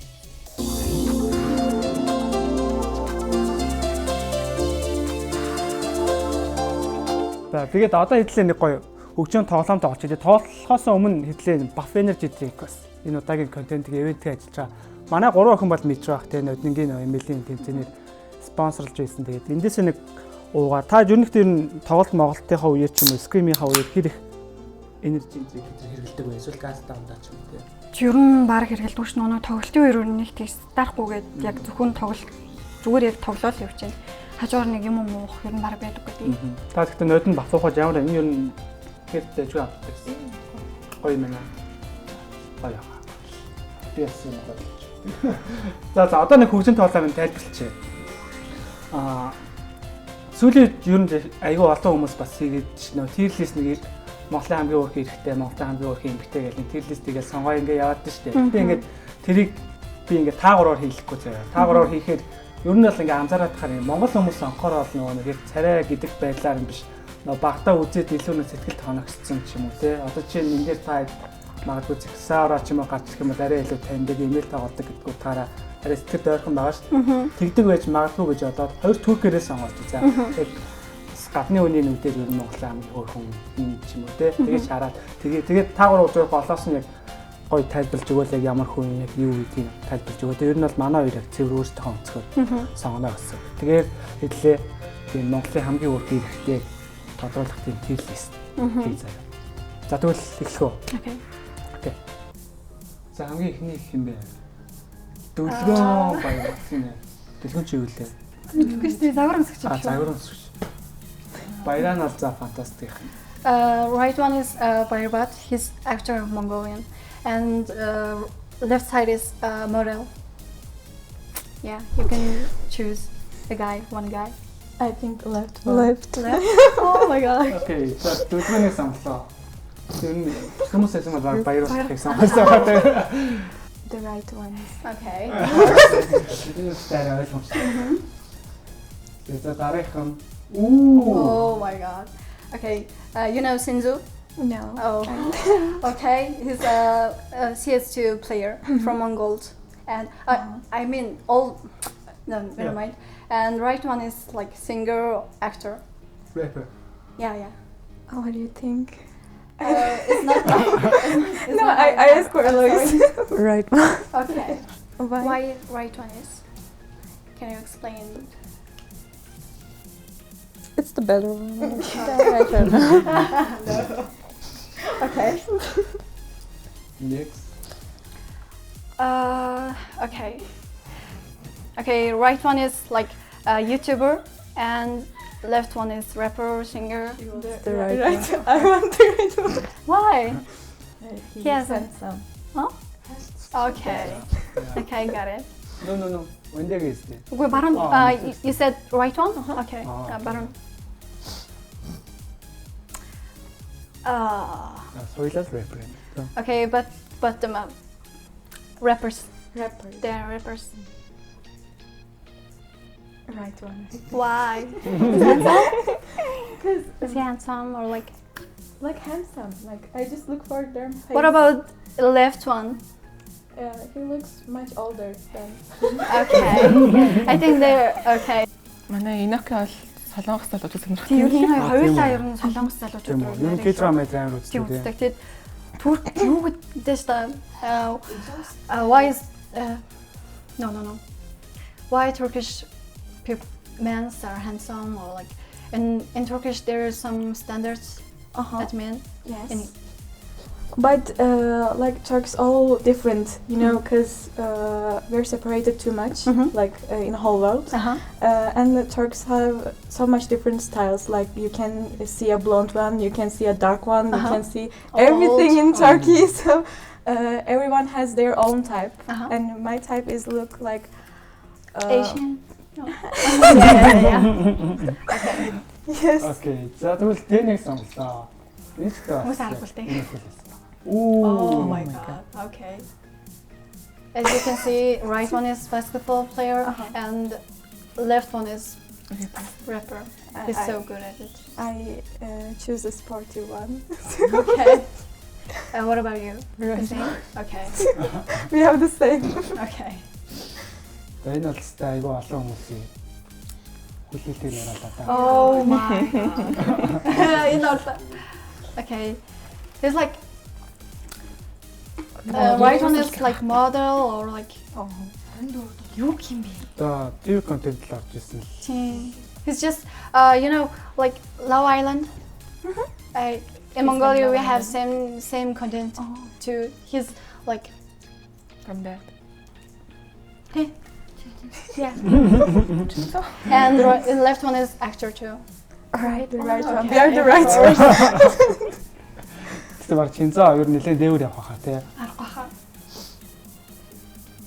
Тэгээд одоо хэдлээ нэг гоё хөгжөөн тоглоом тоглож байгаа. Тоглохоос өмнө хэдлээ Buff Energy Drink бас энэ удаагийн контентыг ивэнтээ ажиллаж байгаа. Манай 3 охин бол мэдж байгаа те нодингийн эмэлийн тэмцээнээр спонсорлж байсан. Тэгээд эндээс нэг уугаа. Та ерөнхийдөө энэ тоглолт Монголтынхаа үеэр ч юм уу скримийнхаа үеэр хэр их энержи drink хэрэгэлдэг вэ? Эсвэл газ даамдаа ч юм те. Ер нь баг хэрэгэлдэг ш нь тоглолтын үеэр нэг тийш дарахгүйгээд яг зөвхөн тоглолт зүгээр яг тоглоол явж байна. Хажуугаар нэг юм уух ер нь баг байдаггүй тийм. Та гэхдээ нодон бацуухаж ямар энэ ер нь хэрэгтэй ч авдаг гэсэн. Гоё юм аа. Гоё. Би яасан юм бэ? За одоо нэг хөгжин тоглоомыг тайлбарлачих. Сүүлийн ер нь айгүй олон хүмүүс бас хийгээд чинь нөө tier list нэг Монголын хамгийн өрх эрэхтэй, Монголын хамгийн өрх эмэгтэй гэх tier list-ийг сонгоо ингээ яваад шүү дээ. Би ингээд тэрийг би ингээ таагураар хийхгүй заяа. Таагураар хийхээр ер нь бол ингээ анзаараад тахаар Монгол хүмүүс сонгохоор бол нөгөө нэг царай гэдэг байдлаар юм биш. Нөгөө багтаа үзээд илүү нэг сэтгэл тоногцсон ч юм уу те. Одоо чинь ингээд та магадгүй зэгсаараа ч юм уу гарч ирэх юм бол арай илүү таньдаг имэйл тоглодог гэдгүү таараа арай сэтгэл ойрхон байгаа шүү дээ. Тэгдэг байж магадгүй гэж бодоод хоёр түркээрээ сонгож за. Гадны үний нүдээр ер нь Монголын хамгийн хөөрхөн юм ч юм уу те. Тэгээд хараад тэгээд таагур уузрах болоос нь яг гоё тайлбарлаж өгөөл яг ямар хүн яг юу гэдгийг тайлбарлаж өгөө. Тэр нь бол манай хоёр яг цэвэр өөрсдөө онцгой сонгоно гэсэн. Тэгээд хэдлээ тийм Монголын хамгийн өрх эрэхтэй тодруулах тийм tier list хий заяа. За тэгвэл эхлэх үү? Окей. За хамгийн эхний их юм бэ. Дүлгөө баяр тийм ээ. Дүлгөн чи юу лээ? Тэгэхгүй шүү дээ загвар өмсгч юм шүү. Загвар өмсгч. Баяраа нь за фантастик. Right one is Bayrat. He's actor of Mongolian, and left side is model. Yeah, you can choose a guy, one guy. I think left. Left. Oh my god. Окей. За дүлгөөний самлаа. Тэр нь хүмүүсээс нь баяр болох гэсэн байна. The right one. Okay. Тэр дээр ойлгомжтой. За дараахан. Ooh. Oh my god. Okay. You know Sinzu? No. Oh. Okay. He's a CS2 player from Mongolia, and I mean all. No, never mind. And right one is like singer, actor. Rapper. Yeah. Oh, what do you think? It's not. It's No, not I asked for Eloise. Right. Okay. Why? Why right one is? Can you explain? It's the better one. No. Okay. Next. Okay. Okay, right one is like a YouTuber, and left one is rapper, singer. The right one. I want the right one. Why? He He has a- handsome. Okay. Okay, got it. No. When is it? Wait, Baron, Oh, you said right one? Okay, Oh. Baron. Soilal rapper. Okay, but rappers. Rapper. They are rappers. Right one. Why? Because Is he handsome or like? like handsome. Like I just look for their face. What about the left one? He looks much older than. Okay. I think they're okay. Манай Иноки бол солонгос залуу үзэх Тийм юм. энэ хоёулаа ер нь солонгос залуучууд Тийм үү. Ер нь K-drama амар тийм үздэг. үздэг. Тэгээд Турк юу гэдэг чинь why is no. Why Turkish men are handsome or like in Turkish there are some standards that men Yes. in But like Turks all different, you know, because we're separated too much, like in the whole world. And the Turks have so much different styles. Like you can see a blonde one, you can see a dark one, you can see everything in Turkey. So everyone has their own type, and my type is look like Asian. No. Yes. Окей. За тэгвэл тэнэг сонголоо. Хүмүүс албалтай. Oh my god. Okay. As you can see, right one is basketball player and left one is rapper. He's so good at it. I choose a sporty one. Okay. And what about you? The same? Okay. We have the same. Okay. За энэ бол тест айгүй олон хүмүүсийн хүлээлтээр яриалаа та. Oh my god. You know. Okay. It's like right one is like model or like юу юм бэ? За TV content л орж ирсэн л. He's just you know like Love Island. In Mongolia we have same content too. He's like From that. yeah. And the left one is actor too. Right, the right one. Okay. We are the right one. Тэгсэн баг Чинзаа ер нь нэлээд дээвэр явах хаа тий. Аргаха.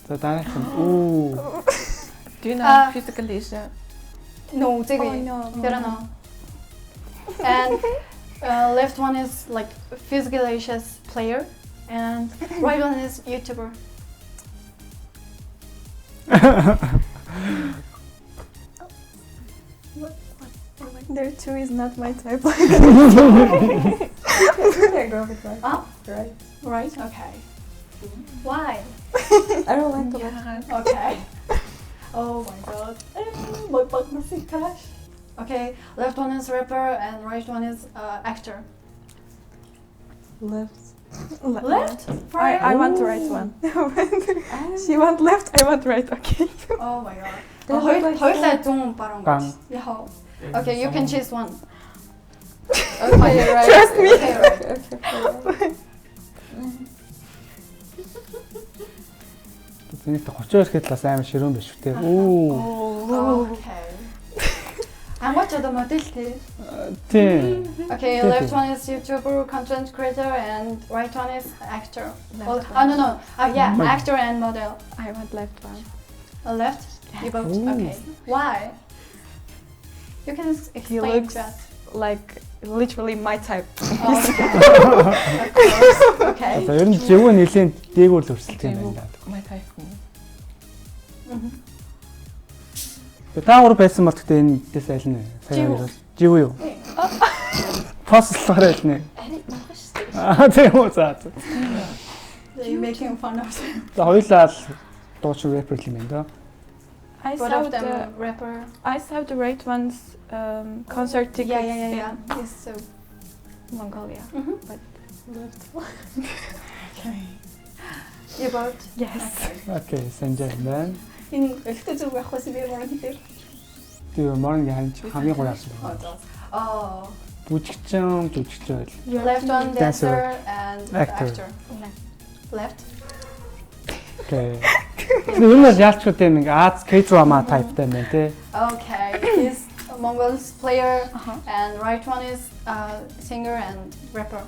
За дараах нь оо. Do you know physical Asia? No, Ziggy. no. Don't know. And left one is like Physical Asia's player, and right one is YouTuber. There two is not my type. I go with right. Oh, Right. right. Okay. Why? I don't like to watch. Okay. Oh my god. My butt must crash. Okay, left one is rapper and right one is actor. Left. Left? I want the right one. She want left, I want right. Okay. Oh my god. They look like хоёулаа зүүн баруун. Ган. Yeah. Okay, you can choose one. Okay, right. Trust me. Okay, right. Okay. Тэнийг 32 гэхэд бас амар ширүүн биш үү те. Оо. Okay. Ангууч одоо модель тий. Тийм. Okay, Тий, left тий. one is YouTuber, content creator, and right one is actor. Left Oh, no. Yeah, Model. actor and model. I want left one. Left? You both? Ooh. Okay. Why? You can explain looks- that. Like literally my type. Oh, of course. Okay. Одоо ер нь живүү нэлийн дээгүүр л өрсөлдөж юм байна. My type. Та гур байсан бол гэхдээ энэ дэс аль нэ? Живүү. Живүү юу? Постлохоор аль нэ? Тийм үү за. You're making fun of them. За хоёулаа л дуучин рэпер юм байна да. I Both saw of them the rapper. right one's concert tickets Yeah. in He's so. Mongolia. Mhm. But You both? yes. Окей, санжаа байна. Энэ өлтөө зүг байх байсан би мөрөн дээр. Тэгээ морингийн ханч хамгийн гоё авсан. Oh. Бүжигчин, жүжигчин байл. Left one Dancer. dancer and Actor. actor. Left. Окей. Ер нь яалчгүй тийм ингээ Аз K-drama type-тай байна те. Okay. He's a Mongol player and right one is singer and rapper.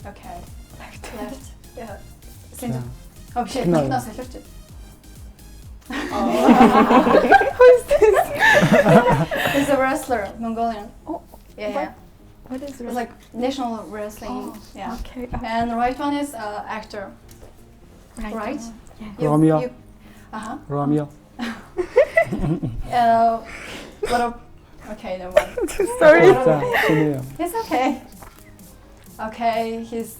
Okay. Left. Yeah. Singer. Oh shit. No. No, солиорч. He's a wrestler, Mongolian. Oh, Yeah. What is It's like national wrestling. Yeah. Okay. And the right one is actor. Right? Yeah. Romeo. Uh-huh. Romeo. What a... Okay, never mind. Sorry. За, шинэ. It's okay. Okay, he's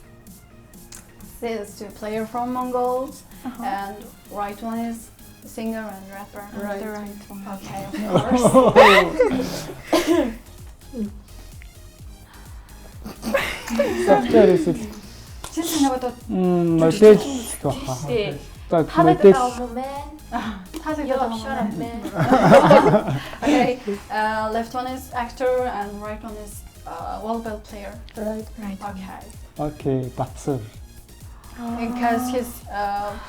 this player from Mongols, and right one is singer and rapper. The right one. Okay, of course. Software эсвэл Чи санаагаад модель баха. Одоо модель Okay, left one is actor and right one is volleyball player. Right. Okay, окей, Батсар. because his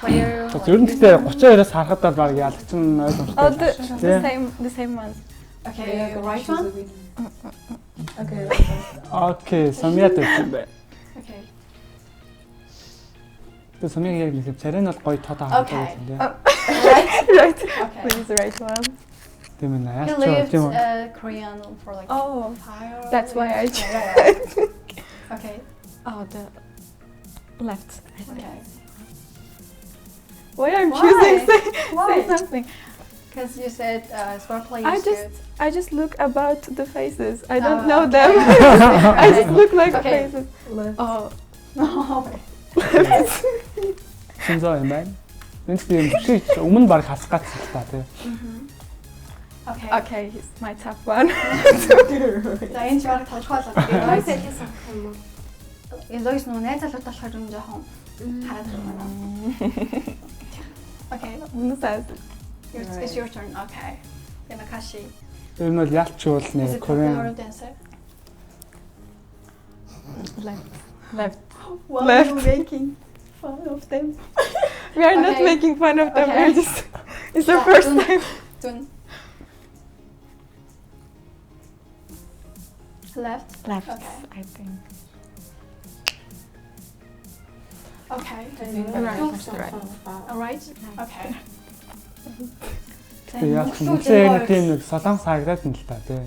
player. Ер нь гэхдээ 32-оос харахад бол баг яалгчин Oh, ойлгомжтой. the same one. Okay, right one. Окей, Самьяд гэж юм байна. Okay. Тэгээ Самьяг яг нэг царай нь бол гоё тоо таа Okay. харагдсан тийм. Right. Right. Okay. Please, the right one. Тийм ээ. He Яалч lived тийм үү? Korean for like Oh. 5 That's why I years. Yeah. Okay. Oh, the left. Okay. Why I'm Why? choosing? Say Why? something. Because you said sport player I is good. I just look about the faces. I don't Oh, know okay. them. I just look like Okay. faces. Oh. Шинзоо юм байна. Энд тийм шиг өмнө баг хасах гэсэн л та тийм. Okay. Okay, he's my top one. За энэ ч баг толгой болоо. Лойс нөө найз залууд болохоор юм жоохон хараад байна. Okay. It's your turn. Okay. Yamakashi. Ер нь бол яалч бол Is нэг it popular Korean dancer? Left. Why Left. are you making fun of them? We are not Okay. making fun of them. Okay. We're just. It's the Yeah, first don't- time. Dun. Left. Left. Okay. I think. Okay. Right. Right. Alright. Okay. тэгээ яалч үнцээ нэг тийм нэг солонгос харагдаад нь л та тийм.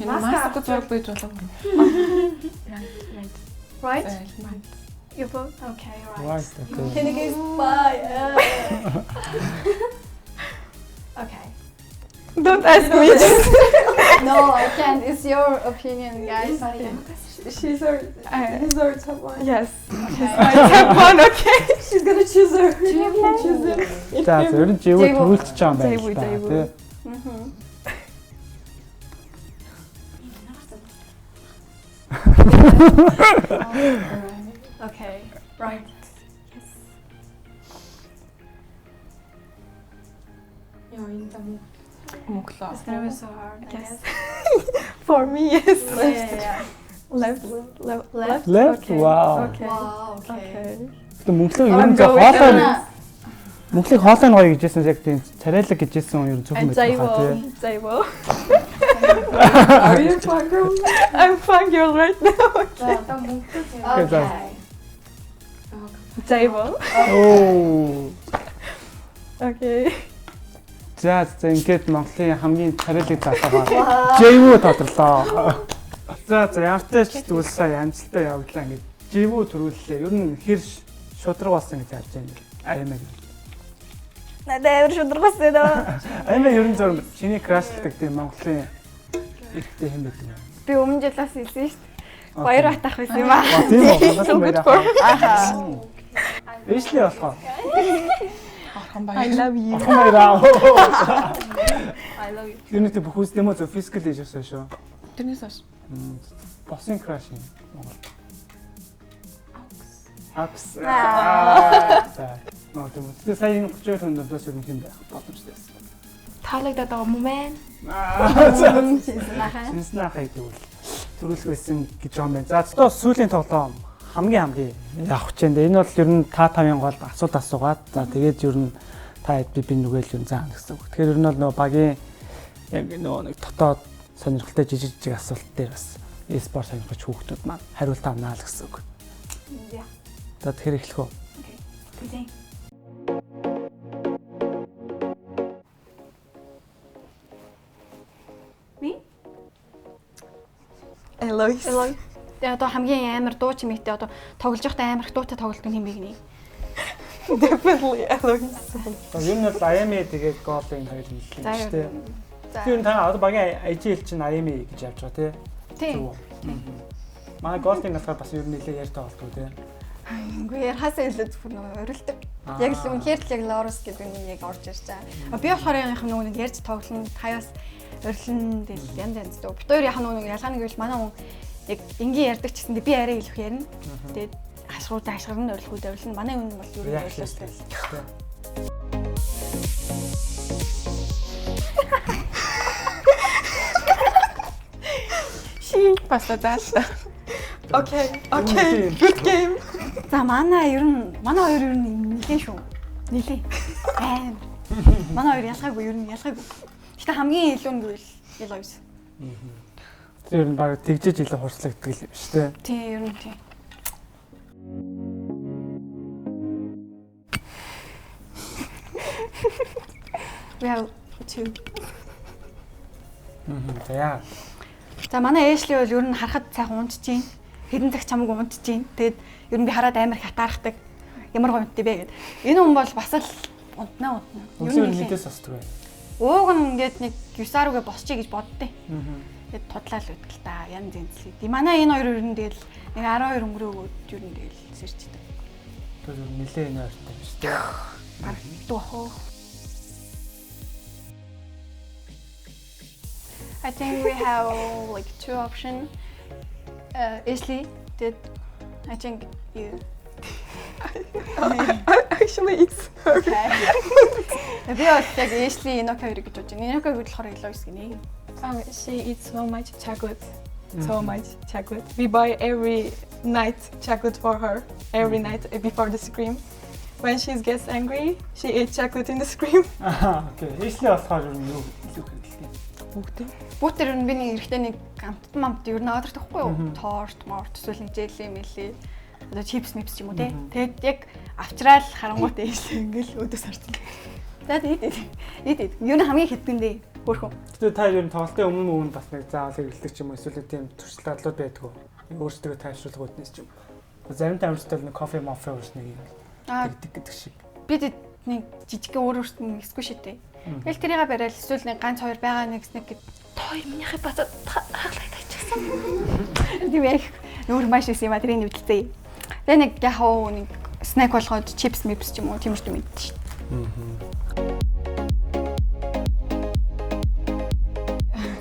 Маск зураг бийж болов. Right? Right. You both? Okay, right. Right. Okay. Can you guys buy? Okay. Don't ask me. No, I can't. It's your opinion, guys. She's our, he's our top one. Yes. Okay. My top one. Okay. She's gonna choose her. Choose him. За ер нь живүү Живүү. төрүүлчих юм байна л Живүү, та живүү. тийм. Mhm. Okay. Right. Монголоо. It's gonna be so hard. I Yes. guess. For me, yes. Yeah. Left. Left. Left. Okay. Wow. Okay. Wow. Okay. Okay. Гэтэ мөнгөлөө ер I'm нь зөв going хоолой Gonna- Монголыг хоолой гоё гэжсэн яг тийм царайлаг гэжсэн юм ер нь зөвхөн мэдээ. Zaibo. Are you fun girl? I'm fun girl right now. Okay. Zaibo. Оо. Okay. За ингээд Монголын хамгийн царайлаг залуугаа Живүү тодорлоо. За ямартай ч зүйл сайн амжилттай явуулаа ингээд Живүү төрүүллээ. Ер нь хэр шудраг болсон гэж харж байна. Аймаг. Надад шудрагсан дөө. Аймаг ер нь зөв чиний крашлдаг тийм Монголын ихтэй хэм байдаг. Би өмнө жилээс хэлсэн шүү дээ. Баяр батах байсан юм аа. Тийм үү? Ахаа. Эшли болохоо. I love you. Баяраа. I love you. Юу нэг бүх үстэй мө зөв физикал дэжсэн шүү. Тэрнээс хойш. Босын краш юм. Акс. Тэгээ сая 32 хүндээс ер нь юм байх боломжтой байсан. Таалагдаад байгаа юм байна. Шинснахай гэвэл төрүүлэх байсан гэж юм байна. За зөвхөн сүүлийн тоглоом хамгийн явах гэж байна. Энэ бол ер нь та тавын гол асуугаад за тэгээд ер нь та хэд би нүгээл юм заана гэсэн үг. Тэгэхээр ер нь бол нөгөө багийн яг нөгөө нэг дотоод сонирхолтой жижиг асуулт дээр бас e-спорт сонирхож хүүхдүүд маань хариулт авнаа л гэсэн үг. За тэгэхээр эхлэх үү? Окей. Eloise. Тэгээ одоо хамгийн амар дуу чимээтэй одоо тоглож байхдаа амар их дуутай тоглолт юм бэ гинэ. Definitely Eloise. Ер нь бол Аями тэгээд голын хоёр хэлсэн шүү дээ. Тэр нь та одоо багийн ажил чинь Аями гэж явж байгаа тий. Тийм. Манай голын болохоор бас ер нь нэлээд ярьж тоглолт тий. Үгүй ярахаас илүү зөвхөн нөгөө өрөлдөг. Яг л үнэхээр л яг Лорус гэдэг нь яг орж ирж байгаа. Би болохоор яг нөгөө нэг ярьж тоглоно, таяас өрөлн del янз дөө. Бид хоёр яг нөгөө ялгааны гэвэл манай хүн яг энгийн ярьдаг ч гэсэндээ би арай илүү ярина. Тэгээд хашгирн өрөлхүүд өрөлн манай хүн бол юу ярьдаг. Баста даашаа. Okay. Good game. За манай хоёр ер нь нэлээ шүү. Нэлээ. Амар. Манай хоёр ялгаагүй ер нь ялгаагүй. Гэтэ хамгийн илүү нь гэвэл Eloise. Тэр ер нь баг тэгжиж илүү хурцлагддаг юм шүү дээ. Тийм ер нь тийм. We have two. За. За манай Эшли бол ер нь харахад сайхан унтж чинь хэдэн цаг чамаг унтж чинь. Тэгээд ер нь би хараад амар хатаархдаг. Ямар гомдтой бэ гэд. Энэ хүн бол бас л унтнаа. Ер нь мэдээс осдог бай. Ууг нь ингээд нэг 9 руугээ босчий гэж боддیں۔ Тэгээд тудлаа л байдаг л та. Янз янзлээ. Ди манай энэ хоёр ер нь тэгэл нэг 12 өнгөрөөгөө ер нь тэгэл сэрчдэг. Тэр ер нь нэлээ энэ ойртой юм шүү дээ. Духоо. I think we have like two options. Ashley did. I think you. Actually it's her. Okay. Би бол яг Ashley Enoch хоёрыг гэж бодож байна. Enoch болохоор Eloise гинэ. She eats so much chocolate. So much chocolate. We buy every night chocolate for her. Every night before the scream. When she gets angry, she eats chocolate in the scream. Окей. Ashley болохоор ер нь юу илүү хэрэгтэй. Бүгд. Бүтэр нь би нэг эрэхтэй нэг амт ер нь ордох тахгүй юу? Торт, морт, эсвэл нэг желли, мели, одоо чипс, мипс ч юм уу те. Тэгээд яг авчраал харангуут Ashley ингээл өдөөс харсан. За ийд. Юу нэг хамгийн хэдгэндээ хөөрхөн. Тэгтээ та ер нь тоглолтын өмнө бас нэг заавал хэрэглэдэг ч юм уу эсвэл тийм туршилт дадлууд байдгүй. Өөрсдөө тайвшруулах үүднээс ч юм. Зарим тамирчдад нэг кофе, мофе уусна юм. Гэдэг шиг. Бид нэг жижигхэн өөрөөсөө нэгсгүй шитэй. Тэгэл тэрийг барайл эсвэл нэг ганц хоёр байгаа нэгснэг гэд хоёр минийхээ бацаад хаглаад тайчихсан. Тийм яг нүүр маш исэн юм а тэрийг нэвдэлцээ. Тэгээ нэг яг нэг снэк болгоод чипс, мипс ч юм уу тиймэрхүү мэдчих.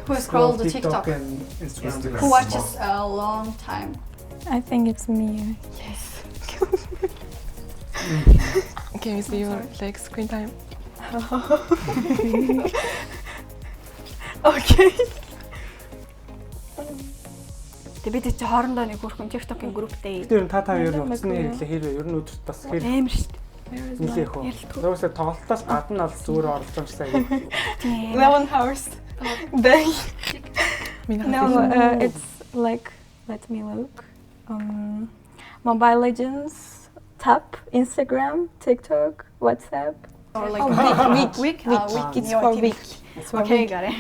Who scrolled the TikTok? Who watches a long time? I think it's me. Yes. Can you see your like screen time? Okay. Бид чи хоорондоо нэг хөрхөн TikTok-ийн групптэй. Тэр та хоёр утасны хэрэглээ хэрвээ ер нь өдөрт бас хэр Амар шүү дээ. Нилээх үү. Зөвхөн тоглолтоос гадна бол зүгээр оролцож байгаа юм. 11 hours. Day. Миний No, it's like, let me look. Mobile Legends, Tap, Instagram, TikTok, WhatsApp. Or like Week. week. It's for week. It's for Okay, week. got it.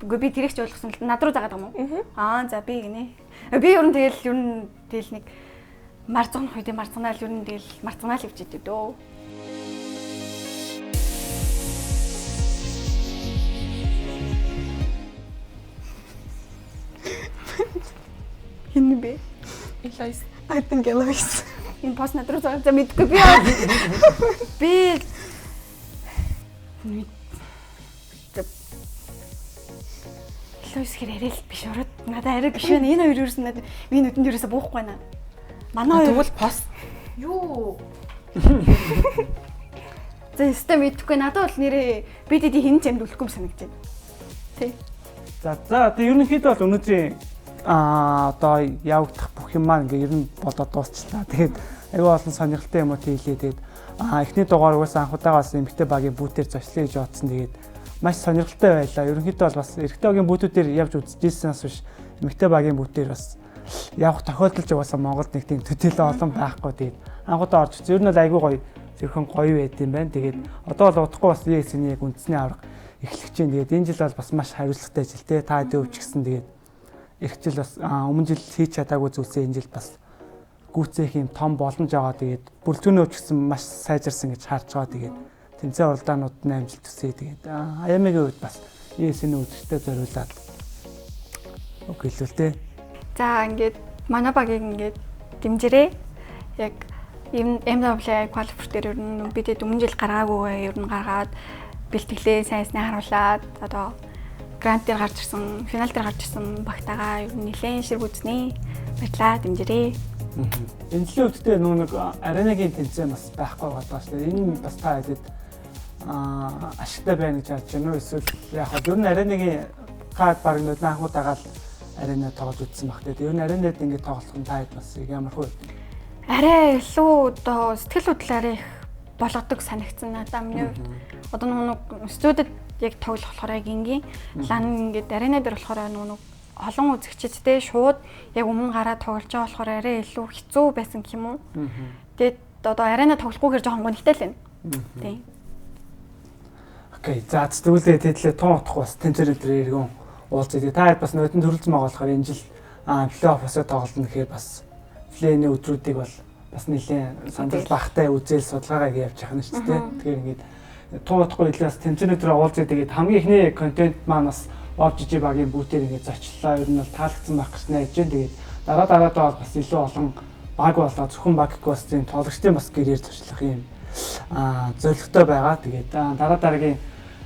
Үгүй би тэрэгч ойлгосон л над руу загаад байгаа юм уу? За би гинэ. Би ер нь тэгэл нэг марцгах үед марцганаа л ер нь тэгэл марцганаа л хөвчихдээ дөө. Хин бэ? Eloise. I think Eloise. Энэ пост над руу загаад за мэдгүй би. Эloise хэрэг л биш ороод надад арай биш байна. Энэ хоёр ерөөс надад би нүдэнд ерөөсө буухгүй байна. Манай хоёр Тэгвэл пост. юу? За систем мэдхгүй надад бол нэрээ BDD хин чамд үлэхгүй юм санагдаж байна. Тий. За тэг ерөнхийдөө бол өнөөдрийн одоо явагдах бүх юм маань ингээ ер нь болоод дуусчлаа. Тэгээд аюу олон сонирхолтой юм уу хийлээ. Тэгээд эхний дугаар угаасаа анхудаагаас эмэгтэй багийн бүүтээр зочлоо гэж бодсон. Тэгээд маш сонирхолтой байлаа. Ерөнхийдөө бол бас эрэгтэй багийн бүүтүүдээр явж үзчихсэнээс биш эмэгтэй багийн бүүтээр бас явах тохиолдолж угаасаа Монголд нэг тийм төдийлөө олон байхгүй. Тэгээд анхудаа орж ирсэн. Ер нь бол аюу гоё зэрхэн гоё байд юм байна. Тэгээд одоо бол удахгүй бас ES-ийн яг үндэсний авраг эхлэх чинь. Тэгээд энэ жил бол бас маш хариуцлагатай жил те. Та дövч гисэн тэгээд эх жил бас өмнө жил хийж чадаагүй зүйлсээ энэ жил бас гүйцээх юм том боломж байгаа. Тэгээд бүрэлдэхүүнөө өвчсөн маш сайжирсан гэж харж байгаа. Тэгээд тэнцээ уралдаанууд нь амжилт төсөө. Тэгээд Аямагийн үед бас ES-ийн үзэгчтэй зориулаад өглөөлтэй. За ингээд манай багийг ингээд дэмжирээ. Яг MWA qualifier дээр ер нь бидэд өмнө жил гаргаагүй ер нь гаргаад бэлтгэлээ сайнснаа харуулад одоо грант дээр гарч ирсэн, финал дээр гарч ирсэн багтагаа ер нь нэлээд ширг үзнэ. Баярлалаа дэмжирээ. Энэ жилийн өвдөлтөд нэг аренагийн тэнцээ бас байхгүй байгаа шүү дээ. Энэ бас та хэд ашигтай байна гэж харж байна уу? Эсвэл яг ер нь аренагийн гад баг нүд анхудаага л арена тоглож үзсэн баг. Тэгээд ер нь аренад ингэ тоглох нь та хэд бас ямар хөө? Арай илүү одоо сэтгэл хөдлөл арай их болгодог санагдсан надад миний хувьд. Одоо нэг студид яг тоглох болохоор яг ингийн лан ингээд арена дээр болохоор нэг олон үзэгчдтэй шууд яг өмнө гараад тоглож байгаа болохоор арай илүү хэцүү байсан гэх юм уу. Тэгээд одоо арена тоглохгүйгээр жоохон гонхтой л байна. Тийм. Окей. За тэгвэл тэтлээ тун утах бас тэнцвэр дээр иргэн уулзъя. Та хэд бас нөтөнд төрүүлсэн байгаа болохоор энэ жил плей-оффосоо тоглолно гэхээр бас плей-ний өдрүүдийг бол бас нэлээд сандрал багтай үзэл судалгаагаа явж явах нь шүү дээ. Тэгэхээр ингээд тун утахгүй хэлээс тэнцвэр дээр уулзъя. Тэгээд хамгийн ихний контент маань бас OBGG багийн бүүтээр ингээд зочлоо. Ер нь бол таалагдсан байх гэж найдаж байна. Тэгээд дараагаа бол бас илүү олон баг болоо зөвхөн баг костын тоглогчдын бас гэрээр зочлох юм зорилготой байгаа. Тэгээд дараагийн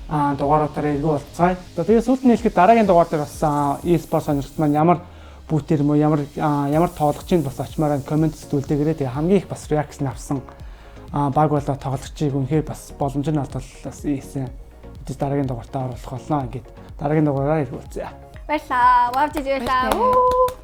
дугааруудаараа эргүү болцгаая. Тэгээд сүүлд нь хэлэхэд дараагийн дугаар дээр бас e-sport сонирхолтой маань ямар бүүтээр юм уу ямар тоглогчинд бас очимоор комент зүйлдээгээрээ тэгээд хамгийн их бас реакшн авсан баг болоо тоглогчийг үнэхээр бас боломж нь олвол бас ийсэн. Бид дараагийн дугаартаа оруулах болно. Ингээд дараагийн дугаараар ирүүлцгээе. Баярлалаа. Wow, жижиг баярлалаа.